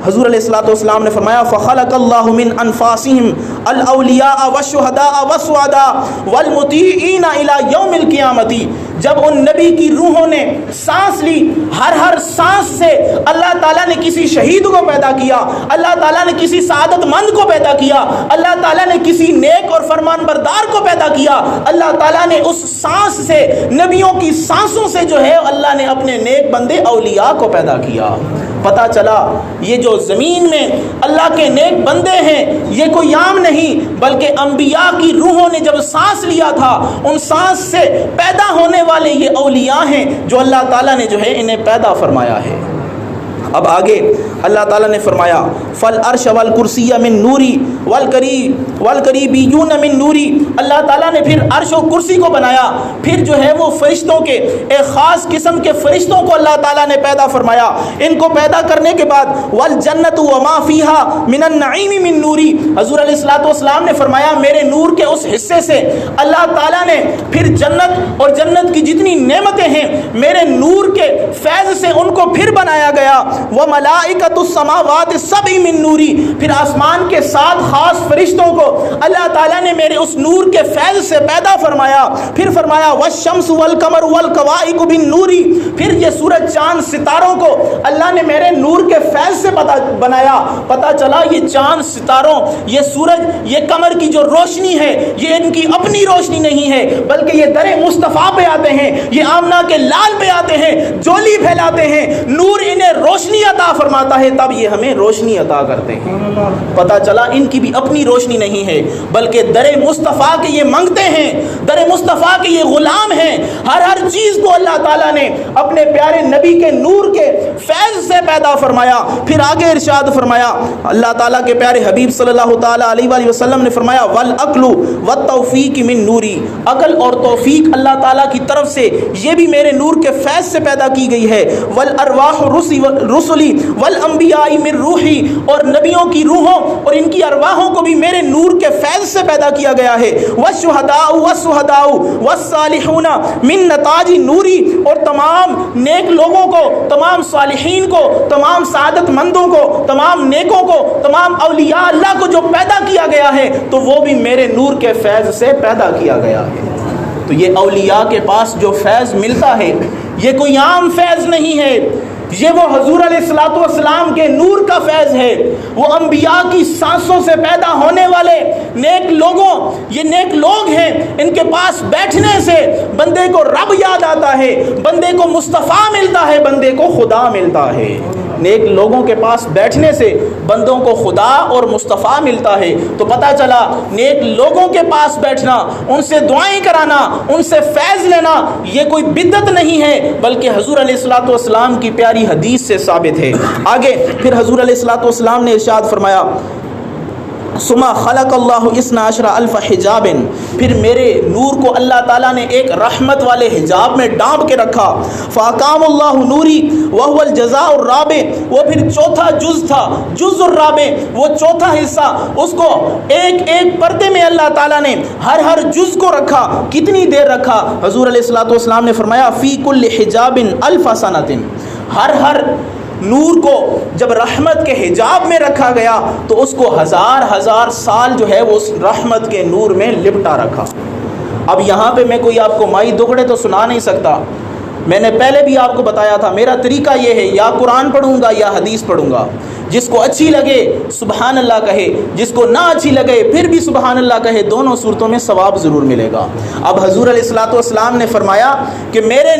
حضور علیہ الصلوۃ والسلام نے فرمایا فخلق اللہ من انفاسہم الاولیاء والشہداء والسعداء والمطیعین الی یوم القیامۃ. جب ان نبی کی روحوں نے سانس لی، ہر سانس سے اللہ تعالیٰ نے کسی شہید کو پیدا کیا، اللہ تعالیٰ نے کسی سعادت مند کو پیدا کیا، اللہ تعالیٰ نے کسی نیک اور فرمان بردار کو پیدا کیا. اللہ تعالیٰ نے اس سانس سے، نبیوں کی سانسوں سے جو ہے اللہ نے اپنے نیک بندے اولیاء کو پیدا کیا. پتہ چلا یہ جو زمین میں اللہ کے نیک بندے ہیں یہ کوئی عام نہیں، بلکہ انبیاء کی روحوں نے جب سانس لیا تھا ان سانس سے پیدا ہونے والے یہ اولیاء ہیں جو اللہ تعالیٰ نے جو ہے انہیں پیدا فرمایا ہے. اب آگے اللہ تعالیٰ نے فرمایا فالعرش والکرسی من نوری والقریبیون من نوری. اللہ تعالیٰ نے پھر عرش و کرسی کو بنایا، پھر جو ہے وہ فرشتوں کے ایک خاص قسم کے فرشتوں کو اللہ تعالیٰ نے پیدا فرمایا. ان کو پیدا کرنے کے بعد والجنت وما فیہا من النعیم من نوری. حضور علیہ الصلوۃ والسلام نے فرمایا میرے نور کے اس حصے سے اللہ تعالیٰ نے پھر جنت اور جنت کی جتنی نعمتیں ہیں میرے نور کے فیض سے ان کو پھر بنایا گیا. وملائکۃ السماوات السبع من نوری. پھر آسمان کے 7 خاص فرشتوں کو اللہ تعالیٰ نے میرے اس نور کے فیض سے پیدا فرمایا. پھر فرمایا والشمس والقمر والکواکب من نوری. پھر یہ سورج چاند ستاروں کو اللہ نے میرے نور کے فیض سے بنایا. پتہ چلا یہ چاند ستاروں، یہ سورج، یہ قمر کی جو روشنی ہے یہ ان کی اپنی روشنی نہیں ہے، بلکہ یہ در مصطفیٰ پہ آتے ہیں، یہ آمنہ کے لال پہ آتے ہیں، جولی پھیلاتے ہیں، نور انہیں روشنی عطا فرماتا ہے، تب یہ ہمیں روشنی عطا کرتے ہیں. پتہ چلا ان کی بھی اپنی روشنی نہیں ہے، بلکہ در مصطفیٰ کے یہ منگتے ہیں، در مصطفیٰ کے یہ غلام ہیں. ہر چیز کو اللہ تعالیٰ نے اپنے پیارے نبی کے نور کے فیض سے پیدا فرمایا. پھر آگے ارشاد فرمایا اللہ تعالیٰ کے پیارے حبیب صلی اللہ تعالیٰ علیہ وآلہ وسلم نے فرمایا والعقل والتوفیق من نوری. عقل اور توفیق اللہ تعالیٰ کی طرف سے یہ بھی میرے نور کے فیض سے پیدا کی گئی ہے. والارواح رسلی والانبیاء من روحی. اور نبیوں کی روحوں اور ان کی ارواحوں کو بھی میرے نور کے فیض سے پیدا کیا گیا ہے. والشہداء والشہداء والصالحون من نتاج نوری. اور تمام نیک لوگوں کو، تمام صالحین کو، تمام سعادت مندوں کو، تمام نیکوں کو، تمام اولیاء اللہ کو جو پیدا کیا گیا ہے تو وہ بھی میرے نور کے فیض سے پیدا کیا گیا ہے. تو یہ اولیاء کے پاس جو فیض ملتا ہے یہ کوئی عام فیض نہیں ہے، یہ وہ حضور علیہ الصلوۃ والسلام کے نور کا فیض ہے. وہ انبیاء کی سانسوں سے پیدا ہونے والے نیک لوگوں، یہ نیک لوگ ہیں، ان کے پاس بیٹھنے سے بندے کو رب یاد آتا ہے، بندے کو مصطفیٰ ملتا ہے، بندے کو خدا ملتا ہے. نیک لوگوں کے پاس بیٹھنے سے بندوں کو خدا اور مصطفیٰ ملتا ہے. تو پتہ چلا نیک لوگوں کے پاس بیٹھنا، ان سے دعائیں کرانا، ان سے فیض لینا یہ کوئی بدعت نہیں ہے، بلکہ حضور علیہ الصلوۃ والسلام کی پیاری حدیث سے ثابت ہے. آگے پھر حضور علیہ الصلوۃ والسلام نے ارشاد فرمایا ثم خلق اللہ 12,000 حجاب. پھر میرے نور کو اللہ تعالیٰ نے ایک رحمت والے حجاب میں ڈانپ کے رکھا. فاقام اللہ نوری وهو الجزاء الرابع. وہ پھر چوتھا جز تھا، جز الرابع، وہ چوتھا حصہ، اس کو ایک ایک پردے میں اللہ تعالیٰ نے ہر جز کو رکھا. کتنی دیر رکھا؟ حضور علیہ الصلوۃ والسلام نے فرمایا فی کل حجاب 1000 سنۃ. ہر نور کو جب رحمت کے حجاب میں رکھا گیا تو اس کو ہزار سال جو ہے وہ اس رحمت کے نور میں لپٹا رکھا. اب یہاں پہ میں کوئی آپ کو مائی دگڑے تو سنا نہیں سکتا. میں نے پہلے بھی آپ کو بتایا تھا میرا طریقہ یہ ہے، یا قرآن پڑھوں گا یا حدیث پڑھوں گا. جس کو اچھی لگے سبحان اللہ کہے، جس کو نہ اچھی لگے پھر بھی سبحان اللہ کہے، دونوں صورتوں میں ثواب ضرور ملے گا. اب حضور علیہ الصلوۃ والسلام نے فرمایا کہ میرے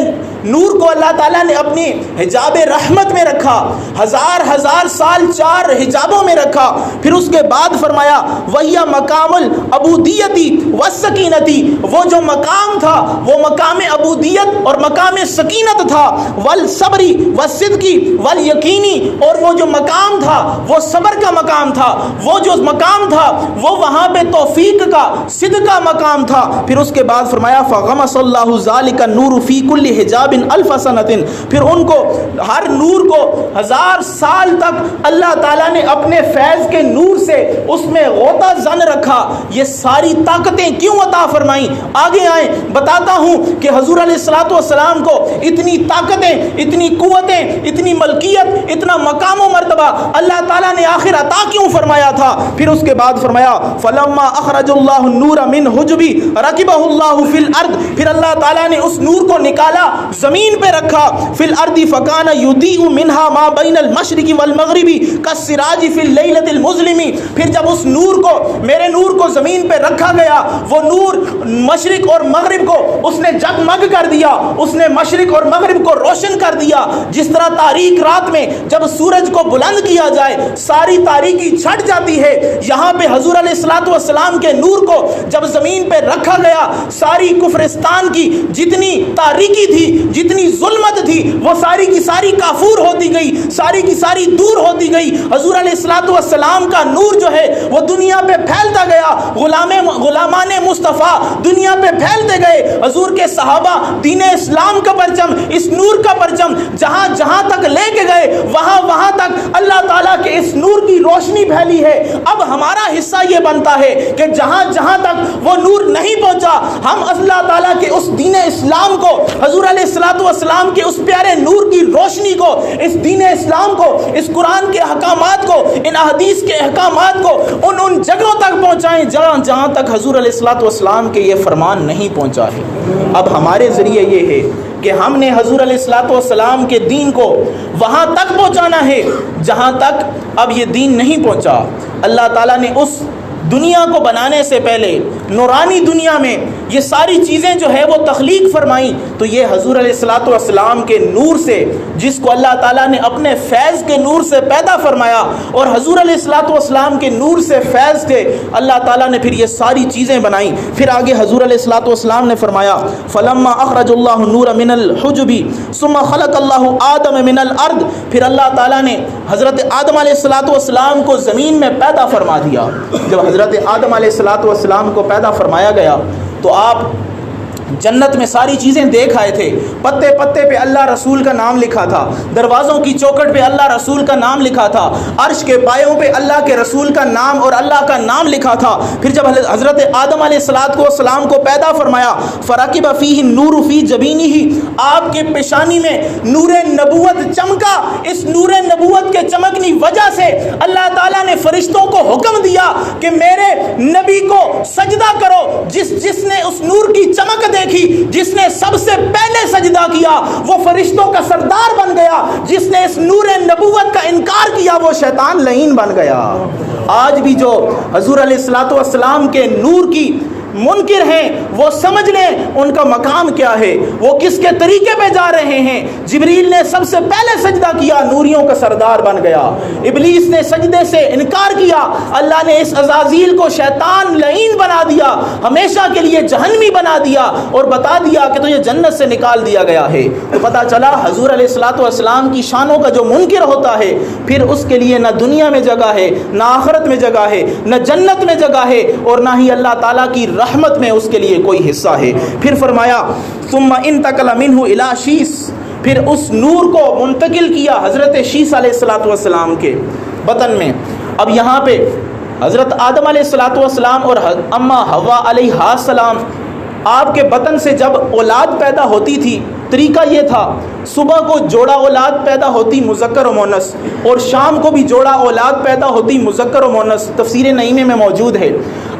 نور کو اللہ تعالیٰ نے اپنی حجاب رحمت میں رکھا، ہزار سال 4 حجابوں میں رکھا. پھر اس کے بعد فرمایا وہی مقام العبودیتی والسکینتی. وہ جو مقام تھا وہ مقام عبودیت اور مقام سکینت تھا. والصبری والصدقی والیقینی. اور وہ جو مقام مقام تھا وہ صبر کا مقام تھا، وہ جو مقام تھا وہ وہاں پہ توفیق کا، صدق کا مقام تھا۔ پھر اس کے بعد فرمایا فغمس اللہ ذالک النور فی کل حجاب الف سنۃ، پھر ان کو ہر نور کو 1000 سال تک اللہ تعالیٰ نے اپنے فیض کے نور سے اس میں غوطہ زن رکھا۔ یہ ساری طاقتیں کیوں عطا فرمائیں؟ آگے آئیں بتاتا ہوں کہ حضور علیہ الصلوۃ والسلام کو اتنی طاقتیں، اتنی قوتیں، اتنی ملکیت، اتنا مقام و مرتبہ اللہ تعالیٰ نے آخر عطا کیوں فرمایا تھا؟ پھر اس کے بعد فرمایا فلما اخرج اللہ النور من حجبی رکبہ اللہ فی الارض، پھر اللہ تعالیٰ نے اس نور کو نکالا، زمین پہ رکھا، فی الارض فکان یضیء منها ما بین المشرق والمغرب کالسراج فی اللیلۃ المظلم، پھر جب اس نور کو، میرے نور کو زمین پہ رکھا گیا، وہ نور مشرق اور مغرب کو اس نے جگمگ کر دیا، اس نے مشرق اور مغرب کو روشن کر دیا۔ جس طرح تاریک رات میں جب سورج کو بلند کیا جائے ساری تاریکی چھٹ جاتی ہے، یہاں پہ حضور علیہ الصلوۃ والسلام کے نور کو جب زمین پہ رکھا گیا، ساری کفرستان کی جتنی تاریکی تھی، جتنی ظلمت تھی، وہ ساری کی ساری کافور ہوتی گئی، ساری کی ساری دور ہوتی گئی۔ حضور علیہ الصلوۃ والسلام کا نور جو ہے وہ دنیا پہ پھیلتا گیا، غلامان مصطفیٰ دنیا پہ پھیلتے گئے۔ حضور کے صحابہ دین اسلام کا پرچم، اس نور کا پرچم جہاں جہاں تک لے کے گئے، وہاں وہاں تک اللہ تعالیٰ کے اس نور کی روشنی پھیلی ہے۔ اب ہمارا حصہ یہ بنتا ہے کہ جہاں جہاں تک وہ نور نہیں پہنچا، ہم اللہ تعالیٰ کے اس دین اسلام کو، حضور علیہ الصلوۃ والسلام کے اس پیارے نور کی روشنی کو، اس دین اسلام کو، اس قرآن کے احکامات کو، ان احادیث کے احکامات کو ان جگہوں تک پہنچائیں جہاں جہاں تک حضور علیہ الصلوۃ والسلام کے یہ فرمان نہیں پہنچا ہے۔ اب ہمارے ذریعے یہ ہے کہ ہم نے حضور علیہ الصلوۃ والسلام کے دین کو وہاں تک پہنچانا ہے جہاں تک اب یہ دین نہیں پہنچا۔ اللہ تعالیٰ نے اس دنیا کو بنانے سے پہلے نورانی دنیا میں یہ ساری چیزیں جو ہے وہ تخلیق فرمائیں، تو یہ حضور علیہ الصلوۃ والسلام کے نور سے، جس کو اللہ تعالیٰ نے اپنے فیض کے نور سے پیدا فرمایا، اور حضور علیہ الصلوۃ والسلام کے نور سے فیض کے اللہ تعالیٰ نے پھر یہ ساری چیزیں بنائیں۔ پھر آگے حضور علیہ الصلوۃ والسلام نے فرمایا فلما اخرج اللہ النور من الحجب ثم خلق اللہ آدم من الارض، پھر اللہ تعالیٰ نے حضرت آدم علیہ الصلوۃ والسلام کو زمین میں پیدا فرما دیا۔ جب حضرت آدم علیہ الصلوۃ والسلام کو پیدا فرمایا گیا تو آپ جنت میں ساری چیزیں دیکھ آئے تھے، پتے پتے پہ اللہ رسول کا نام لکھا تھا، دروازوں کی چوکٹ پہ اللہ رسول کا نام لکھا تھا، عرش کے پایوں پہ اللہ کے رسول کا نام اور اللہ کا نام لکھا تھا۔ پھر جب حضرت آدم علیہ السلام کو پیدا فرمایا فرقب فیہ النور فی جبینہ، آپ کے پیشانی میں نور نبوت چمکا۔ اس نور نبوت کے چمکنے وجہ سے اللہ تعالیٰ نے فرشتوں کو حکم دیا کہ میرے نبی کو سجدہ کرو۔ جس نے اس نور کی چمک دیکھی، جس نے سب سے پہلے سجدہ کیا وہ فرشتوں کا سردار بن گیا، جس نے اس نور نبوت کا انکار کیا وہ شیطان لعین بن گیا۔ آج بھی جو حضور علیہ الصلوۃ والسلام کے نور کی منکر ہیں وہ سمجھ لیں ان کا مقام کیا ہے، وہ کس کے طریقے پہ جا رہے ہیں۔ جبریل نے سب سے پہلے سجدہ کیا، نوریوں کا سردار بن گیا۔ ابلیس نے سجدے سے انکار کیا، اللہ نے اس عزازیل کو شیطان لعین بنا دیا، ہمیشہ کے لیے جہنمی بنا دیا اور بتا دیا کہ تجھے جنت سے نکال دیا گیا ہے۔ تو پتہ چلا حضور علیہ الصلوۃ والسلام کی شانوں کا جو منکر ہوتا ہے پھر اس کے لیے نہ دنیا میں جگہ ہے، نہ آخرت میں جگہ ہے، نہ جنت میں جگہ ہے، اور نہ ہی اللہ تعالیٰ کی رحمت میں اس کے لیے کوئی حصہ ہے۔ پھر فرمایا ثم انتقل منه الى شیس، پھر اس نور کو منتقل کیا حضرت شیس علیہ الصلوۃ والسلام کے بطن میں۔ اب یہاں پہ حضرت آدم علیہ الصلوۃ والسلام اور اما حوا علیہ السلام، آپ کے بطن سے جب اولاد پیدا ہوتی تھی طریقہ یہ تھا، صبح کو جوڑا اولاد پیدا ہوتی مذکر و مؤنث، اور شام کو بھی جوڑا اولاد پیدا ہوتی مذکر و مؤنث، تفسیر نعیمہ میں موجود ہے۔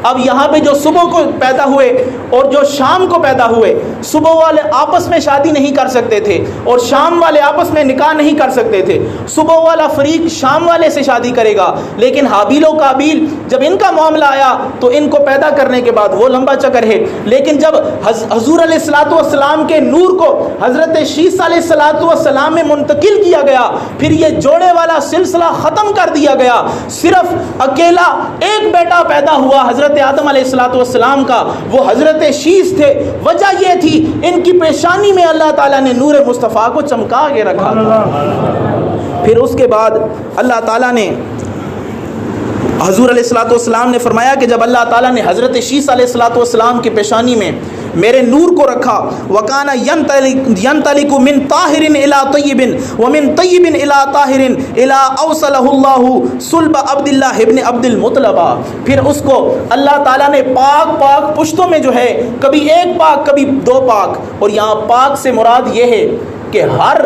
اب یہاں پہ جو صبح کو پیدا ہوئے اور جو شام کو پیدا ہوئے، صبح والے آپس میں شادی نہیں کر سکتے تھے اور شام والے آپس میں نکاح نہیں کر سکتے تھے۔ صبح والا فریق شام والے سے شادی کرے گا، لیکن حابیل و قابیل جب ان کا معاملہ آیا تو ان کو پیدا کرنے کے بعد وہ لمبا چکر ہے، لیکن جب حضور علیہ الصلوۃ والسلام کے نور کو حضرت شیس علیہ الصلوۃ والسلام میں منتقل کیا گیا، پھر یہ جوڑے والا سلسلہ ختم کر دیا گیا، صرف اکیلا ایک بیٹا پیدا ہوا حضرت آدم علیہ الصلوۃ والسلام کا، وہ حضرت شیس تھے۔ وجہ یہ تھی ان کی پیشانی میں اللہ تعالیٰ نے نور مصطفیٰ کو چمکا کے رکھا تھا۔ پھر اس کے بعد اللہ تعالیٰ نے حضور علیہ الصلوۃ والسلام نے فرمایا کہ جب اللہ تعالیٰ نے حضرت شیس علیہ الصلوۃ والسلام کی پیشانی میں میرے نور کو رکھا، وَكَانَ يَنْطَلِقُ مِنْ طَاهِرٍ إِلَىٰ طَيِّبٍ وَمِنْ طَيِّبٍ إِلَىٰ طَاهِرٍ إِلَىٰ أَوْصَلَهُ اللَّهُ صُلْبَ عَبْدِ اللَّهِ ابْنِ عَبْدِ الْمُطَلَبَ، پھر اس کو اللہ تعالیٰ نے پاک پشتوں میں جو ہے کبھی ایک پاک کبھی دو پاک، اور یہاں پاک سے مراد یہ ہے کہ ہر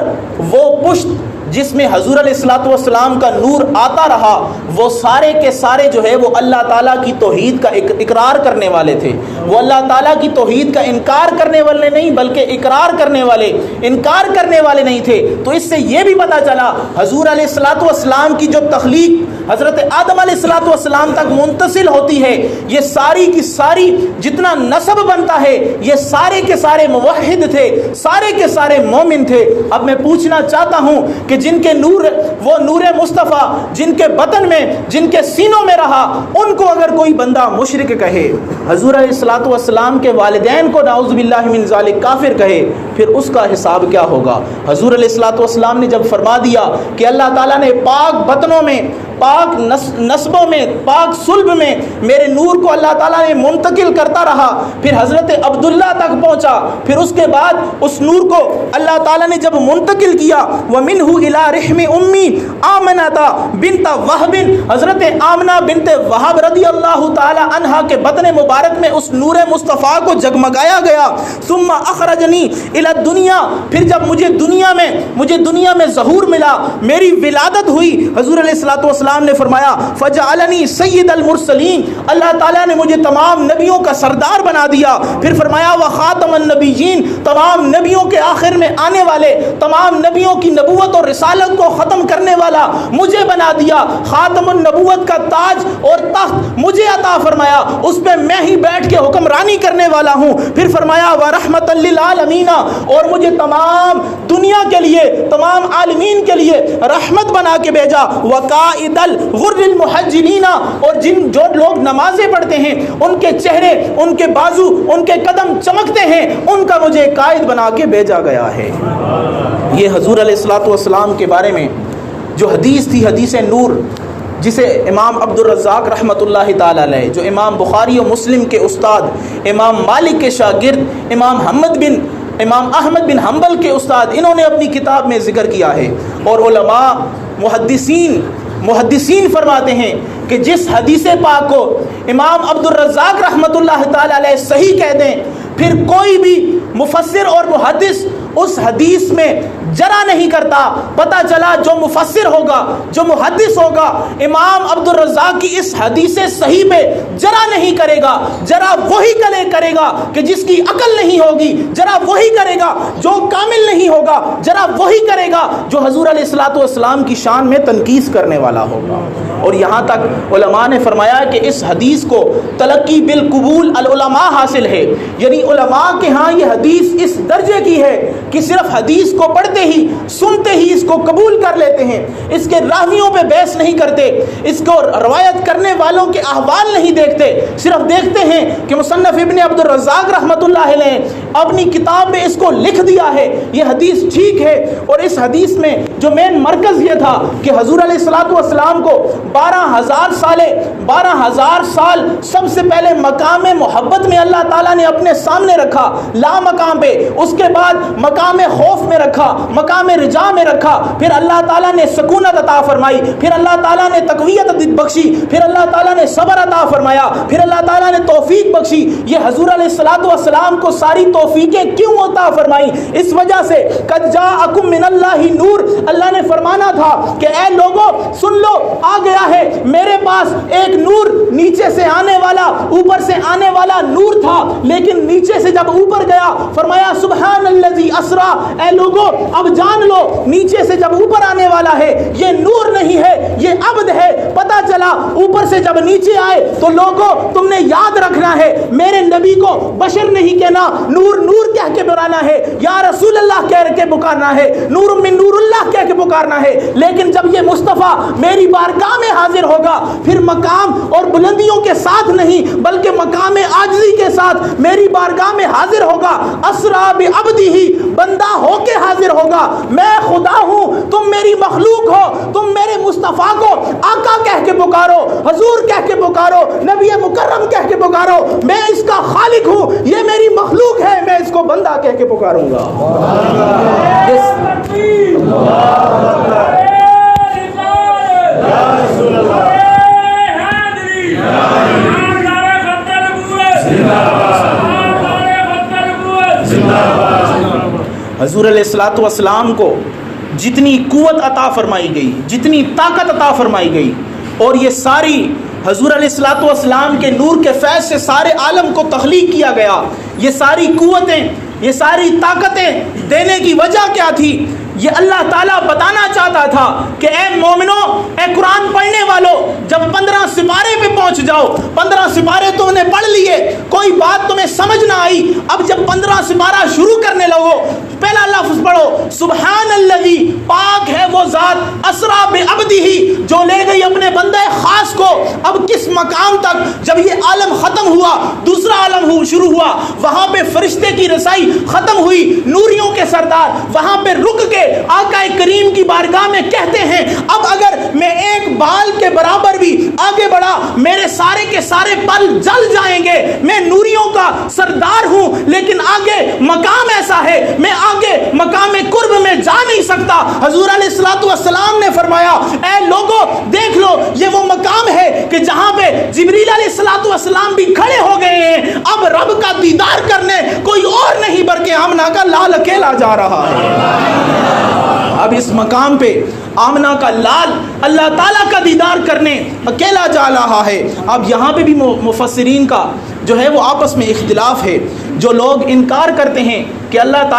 وہ پشت جس میں حضور علیہ الصلوۃ والسلام کا نور آتا رہا وہ سارے کے سارے جو ہے وہ اللہ تعالیٰ کی توحید کا اقرار کرنے والے تھے، وہ اللہ تعالیٰ کی توحید کا انکار کرنے والے نہیں بلکہ اقرار کرنے والے، انکار کرنے والے نہیں تھے۔ تو اس سے یہ بھی پتہ چلا حضور علیہ الصلوۃ والسلام کی جو تخلیق حضرت آدم علیہ الصلوۃ والسلام تک منتقل ہوتی ہے، یہ ساری کی ساری جتنا نسب بنتا ہے یہ سارے کے سارے موحد تھے، سارے کے سارے مومن تھے۔ اب میں پوچھنا چاہتا ہوں کہ جن کے نور وہ نور مصطفیٰ جن کے بطن میں جن کے سینوں میں رہا، ان کو اگر کوئی بندہ مشرک کہے، حضور علیہ الصلوۃ والسلام کے والدین کو نعوذ باللہ من ذالک کافر کہے، پھر اس کا حساب کیا ہوگا؟ حضور علیہ الصلوۃ والسلام نے جب فرما دیا کہ اللہ تعالیٰ نے پاک بطنوں میں، پاک نسبوں میں، پاک صلب میں میرے نور کو اللہ تعالیٰ نے منتقل کرتا رہا، پھر حضرت عبداللہ تک پہنچا، پھر اس کے بعد اس نور کو اللہ تعالیٰ نے جب منتقل کیا وَمِنْهُ إِلَىٰ رِحْمِ أُمِّي آمنة بنت وہب، حضرت آمنہ بنت وہب رضی اللہ تعالی عنہا کے بدن مبارک میں اس نور مصطفیٰ کو جگمگایا گیا۔ ثم اخرجنی الی الدنیا، پھر جب مجھے دنیا میں ظہور ملا، میری ولادت ہوئی، حضور علیہ الصلوۃ والسلام نے فرمایا فجعلنی سید المرسلین، اللہ تعالیٰ نے مجھے تمام نبیوں کا سردار بنا دیا، پھر فرمایا وخاتم النبیین، تمام نبیوں کے آخر میں آنے والے، تمام نبیوں کی نبوت اور رسالت کو ختم کرنے والا مجھے بنا دیا، خاتم النبوت کا تاج اور تخت مجھے عطا فرمایا، اس پہ میں ہی بیٹھ کے حکمرانی کرنے والا ہوں، پھر فرمایا وَرَحْمَةً لِّلْعَالَمِينَ، اور مجھے تمام دنیا کے لیے، تمام عالمین کے لیے رحمت بنا کے بھیجا، وَقَائِدَ الْغُرِّ الْمُحَجِّلِينَ، اور جو لوگ نمازیں پڑھتے ہیں ان کے چہرے، ان کے بازو، ان کے قدم چمکتے ہیں، ان کا مجھے قائد بنا کے بھیجا گیا ہے۔ یہ حضور علیہ الصلوۃ والسلام کے بارے میں جو حدیث تھی، حدیث نور، جسے امام عبد الرزاق رحمۃ اللہ تعالی علیہ، جو امام بخاری و مسلم کے استاد، امام مالک کے شاگرد، امام احمد بن حنبل کے استاد، انہوں نے اپنی کتاب میں ذکر کیا ہے، اور علماء محدثین فرماتے ہیں کہ جس حدیث پاک کو امام عبد الرزاق رحمۃ اللہ تعالی علیہ صحیح کہہ دیں، پھر کوئی بھی مفسر اور محدث اس حدیث میں جرا نہیں کرتا۔ پتہ چلا جو مفسر ہوگا، جو محدث ہوگا، امام عبد الرزاق کی اس حدیث صحیح پہ جرا نہیں کرے گا، جرا وہی کرے گا کہ جس کی عقل نہیں ہوگی، جرا وہی کرے گا جو کامل نہیں ہوگا، جرا وہی کرے گا جو حضور علیہ الصلوۃ والسلام کی شان میں تنقیص کرنے والا ہوگا۔ اور یہاں تک علماء نے فرمایا کہ اس حدیث کو تلقی بالقبول العلماء حاصل ہے، یعنی علماء کے ہاں یہ حدیث اس درجے کی ہے کہ صرف حدیث کو پڑھتے ہی، سنتے ہی اس کو قبول کر لیتے ہیں، اس کے راویوں پہ بحث نہیں کرتے، اس کو روایت کرنے والوں کے احوال نہیں دیکھتے، صرف دیکھتے ہیں کہ مصنف ابن عبد الرزاق رحمۃ اللہ علیہ اپنی کتاب میں اس کو لکھ دیا ہے، یہ حدیث ٹھیک ہے۔ اور اس حدیث میں جو مین مرکز یہ تھا کہ حضور علیہ الصلوۃ والسلام کو 12,000 سال سب سے پہلے مقام محبت میں اللہ تعالیٰ نے اپنے سامنے رکھا، لا مقام پہ، اس کے بعد مقام خوف میں رکھا، مقام رجا میں رکھا، پھر اللہ تعالیٰ نے سکونت عطا فرمائی، پھر اللہ تعالیٰ نے تقویت بخشی، پھر اللہ تعالیٰ نے صبر عطا فرمایا، پھر اللہ تعالیٰ نے توفیق بخشی۔ یہ حضور علیہ الصلوۃ والسلام کو ساری توفیقیں کیوں عطا فرمائی؟ اس وجہ سے قد جاءکم من اللہ نور، اللہ نے فرمانا تھا کہ اے لوگو سن لو، آ گیا ہے میرے پاس ایک نور، نیچے سے آنے والا، اوپر سے آنے والا نور تھا، لیکن نیچے سے جب اوپر گیا فرمایا سبحان الذی اسرا، اے لوگو اب جان لو نیچے سے جب اوپر آنے والا ہے یہ نور نہیں ہے، یہ عبد ہے۔ پتہ چلا تعالیٰ اوپر سے جب نیچے آئے تو لوگوں تم نے یاد رکھنا ہے میرے نبی کو بشر نہیں کہنا، نور نور کہہ کے بلانا ہے، یا رسول اللہ کہہ کے پکارنا ہے، نور من نور اللہ کہہ کے پکارنا ہے۔ لیکن جب یہ مصطفیٰ میری بارگاہ میں حاضر ہوگا پھر مقام اور بلندیوں کے ساتھ نہیں بلکہ مقام عاجزی کے ساتھ میری بارگاہ میں حاضر ہوگا، اسرا بعبدہ، بندہ ہو کے حاضر ہوگا۔ میں خدا ہوں، تم میری مخلوق ہو، تم میرے مصطفیٰ کو آقا کہہ کے پکارو، حضور کہہ کے پکارو، نبی مکرم کہہ کے پکارو۔ میں اس کا خالق ہوں، یہ میری مخلوق ہے، میں اس کو بندہ کہہ کے پکاروں گا۔ حضور علیہ الصلوۃ والسلام کو جتنی قوت عطا فرمائی گئی، جتنی طاقت عطا فرمائی گئی، اور یہ ساری حضور علیہ الصلوۃ والسلام کے نور کے فیض سے سارے عالم کو تخلیق کیا گیا، یہ ساری قوتیں، یہ ساری طاقتیں دینے کی وجہ کیا تھی؟ یہ اللہ تعالیٰ بتانا چاہتا تھا کہ اے مومنوں، اے قرآن پڑھنے والوں، جب 15 سپارے پہ پہنچ جاؤ، 15 سپارے تم نے پڑھ لیے، کوئی بات تمہیں سمجھ نہ آئی، اب جب 15 سپارہ شروع کرنے لگو، پہلا لفظ پڑھو سبحان الذی، پاک ہے وہ ذات، اسرا بعبدہ، جو لے گئی اپنے بندے خاص کو۔ اب کس مقام تک؟ جب یہ عالم ختم ہوا، دوسرا عالم شروع ہوا، وہاں پہ فرشتے کی رسائی ختم ہوئی، نوریوں کے سردار وہاں پہ رک کے آقا کریم کی بارگاہ میں کہتے ہیں اب اگر میں ایک بال کے برابر بھی آگے بڑھا میرے سارے کے سارے پل جل جائیں گے، میں نوریوں کا سردار ہوں، لیکن آگے مقام ایسا ہے میں آگے مقام قرب میں جا نہیں سکتا۔ حضور علیہ الصلوۃ والسلام نے فرمایا اے لوگوں دیکھ لو، یہ وہ مقام ہے کہ جہاں پہ جبریل علیہ الصلوۃ والسلام بھی کھڑے ہو گئے ہیں، اب رب کا دیدار کرنے کوئی اور نہیں بلکہ آمنہ کا لال اکیلا جا رہا ہے۔ اب اس مقام پہ آمنہ کا لال اللہ تعالیٰ کا دیدار کرنے اکیلا جا رہا ہے۔ اب یہاں پہ بھی مفسرین کا جو ہے وہ آپس میں اختلاف ہے۔ جو لوگ انکار کرتے ہیں کہ اللہ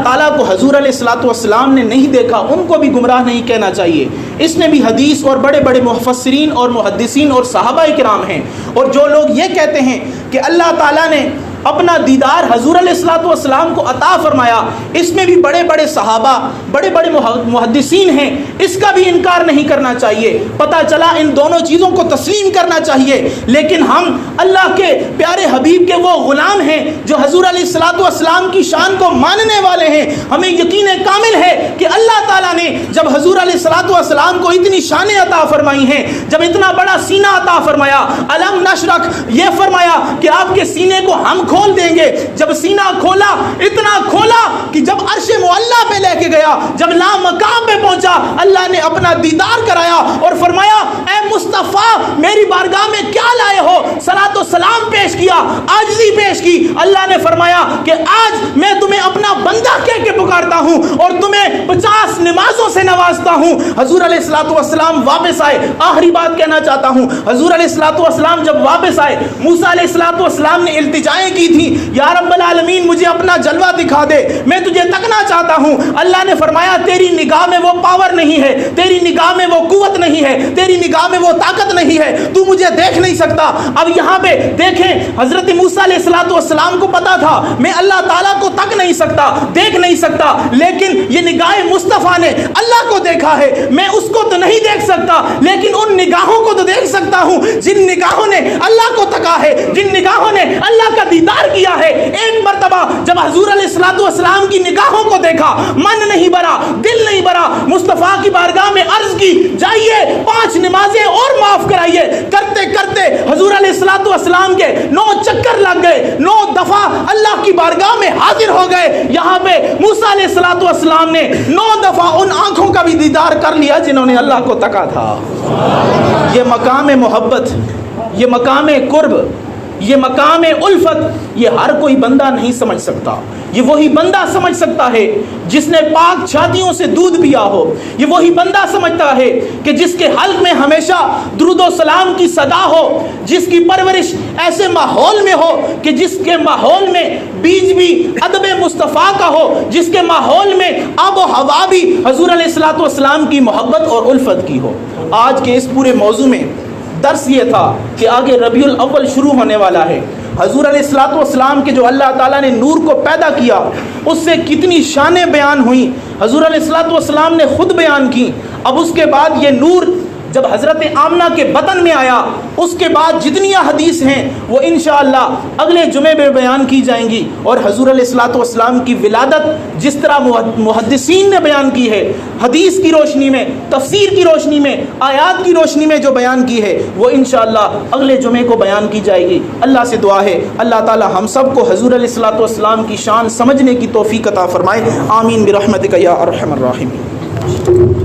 تعالیٰ کو حضور علیہ الصلوۃ والسلام نے نہیں دیکھا، ان کو بھی گمراہ نہیں کہنا چاہیے۔ اس میں بھی حدیث اور بڑے بڑے مفسرین اور محدثین اور صحابہ کرام ہیں۔ اور جو لوگ یہ کہتے ہیں کہ اللہ تعالیٰ نے اپنا دیدار حضور علیہ الصلوۃ والسلام کو عطا فرمایا، اس میں بھی بڑے بڑے صحابہ، بڑے بڑے محدثین ہیں، اس کا بھی انکار نہیں کرنا چاہیے۔ پتہ چلا ان دونوں چیزوں کو تسلیم کرنا چاہیے، لیکن ہم اللہ کے پیارے حبیب کے وہ غلام ہیں جو حضور علیہ الصلوۃ والسلام کی شان کو ماننے والے ہیں۔ ہمیں یقین کامل ہے کہ اللہ تعالیٰ نے جب حضور علیہ الصلوۃ والسلام کو اتنی شانیں عطا فرمائی ہیں، جب اتنا بڑا سینہ عطا فرمایا، علم نشرح، یہ فرمایا کہ آپ کے سینے کو ہم کھول دیں گے، جب سینہ کھولا، اتنا کھولا کہ جب عرش معلیٰ پہ لے کے گیا، جب لامقام پہ پہنچا، اللہ نے اپنا دیدار کرایا اور فرمایا اے مصطفیٰ میری بارگاہ میں کیا لائے ہو؟ صلاۃ و سلام پیش کیا، عاجزی پیش کی۔ اللہ نے فرمایا کہ آج میں تمہیں اپنا بندہ کہہ کے پکارتا ہوں اور تمہیں 50 نمازوں سے نوازتا ہوں۔ حضور علیہ الصلوۃ والسلام واپس آئے۔ آخری بات کہنا چاہتا ہوں، حضور علیہ الصلوۃ والسلام جب واپس آئے، موسیٰ علیہ الصلوۃ والسلام نے التجائیں کی تھی، یا رب العالمین مجھے اپنا جلوہ دکھا دے، میں تجھے تکنا چاہتا ہوں۔ اللہ نے فرمایا تیری نگاہ میں وہ پاور نہیں ہے، تیری نگاہ میں وہ قوت نہیں ہے، تیری نگاہ میں وہ طاقت نہیں ہے، تو مجھے دیکھ نہیں سکتا۔ اب یہاں پہ دیکھیں حضرت موسیٰ علیہ الصلوۃ والسلام کو پتا تھا میں اللہ تعالیٰ کو تک نہیں سکتا، دیکھ نہیں سکتا، لیکن یہ نگاہ مصطفیٰ نے اللہ کو دیکھا ہے۔ میں اس کو تو نہیں دیکھ سکتا لیکن ان نگاہوں کو تو دیکھ سکتا ہوں جن نگاہوں نے اللہ کو تکا ہے، جن نگاہوں نے اللہ کا دیدار کیا ہے۔ ایک مرتبہ جب حضور علیہ الصلوۃ والسلام کی نگاہوں کو دیکھا، من نہیں بھرا، دل نہیں بھرا، مصطفیٰ کی بارگاہ میں عرض کی جائیے 5 نمازیں اور معاف کرائیے۔ کرتے کرتے حضور علیہ الصلوۃ والسلام کے 9 چکر لگ گئے، 9 دفعہ اللہ کی بارگاہ میں حاضر ہو گئے۔ یہاں پہ موسیٰ علیہ الصلوۃ والسلام نے 9 دفعہ ان آنکھوں کا بھی دیدار کر لیا جنہوں نے اللہ کو تکا تھا۔ یہ مقام محبت، یہ مقام قرب، یہ مقام الفت، یہ ہر کوئی بندہ نہیں سمجھ سکتا۔ یہ وہی بندہ سمجھ سکتا ہے جس نے پاک چھاتیوں سے دودھ پیا ہو۔ یہ وہی بندہ سمجھتا ہے کہ جس کے حلق میں ہمیشہ درود و سلام کی صدا ہو، جس کی پرورش ایسے ماحول میں ہو کہ جس کے ماحول میں بیج بھی ادب مصطفیٰ کا ہو، جس کے ماحول میں آب و ہوا بھی حضور علیہ الصلوۃ والسلام کی محبت اور الفت کی ہو۔ آج کے اس پورے موضوع میں درس یہ تھا کہ آگے ربیع الاول شروع ہونے والا ہے. حضور علیہ الصلوۃ والسلام کے جو اللہ تعالیٰ نے نور کو پیدا کیا اس سے کتنی شانیں بیان ہوئیں، حضور علیہ الصلوۃ والسلام نے خود بیان کی. اب اس کے بعد یہ نور جب حضرت آمنہ کے بطن میں آیا اس کے بعد جتنی حدیث ہیں وہ انشاءاللہ اگلے جمعے میں بیان کی جائیں گی. اور حضور علیہ الصلوۃ والسلام کی ولادت جس طرح محدثین نے بیان کی ہے، حدیث کی روشنی میں، تفسیر کی روشنی میں، آیات کی روشنی میں جو بیان کی ہے وہ انشاءاللہ اگلے جمعے کو بیان کی جائے گی. اللہ سے دعا ہے اللہ تعالی ہم سب کو حضور علیہ الصلوۃ والسلام کی شان سمجھنے کی توفیق عطا فرمائے. آمین برحمتک یا ارحم الراحمین.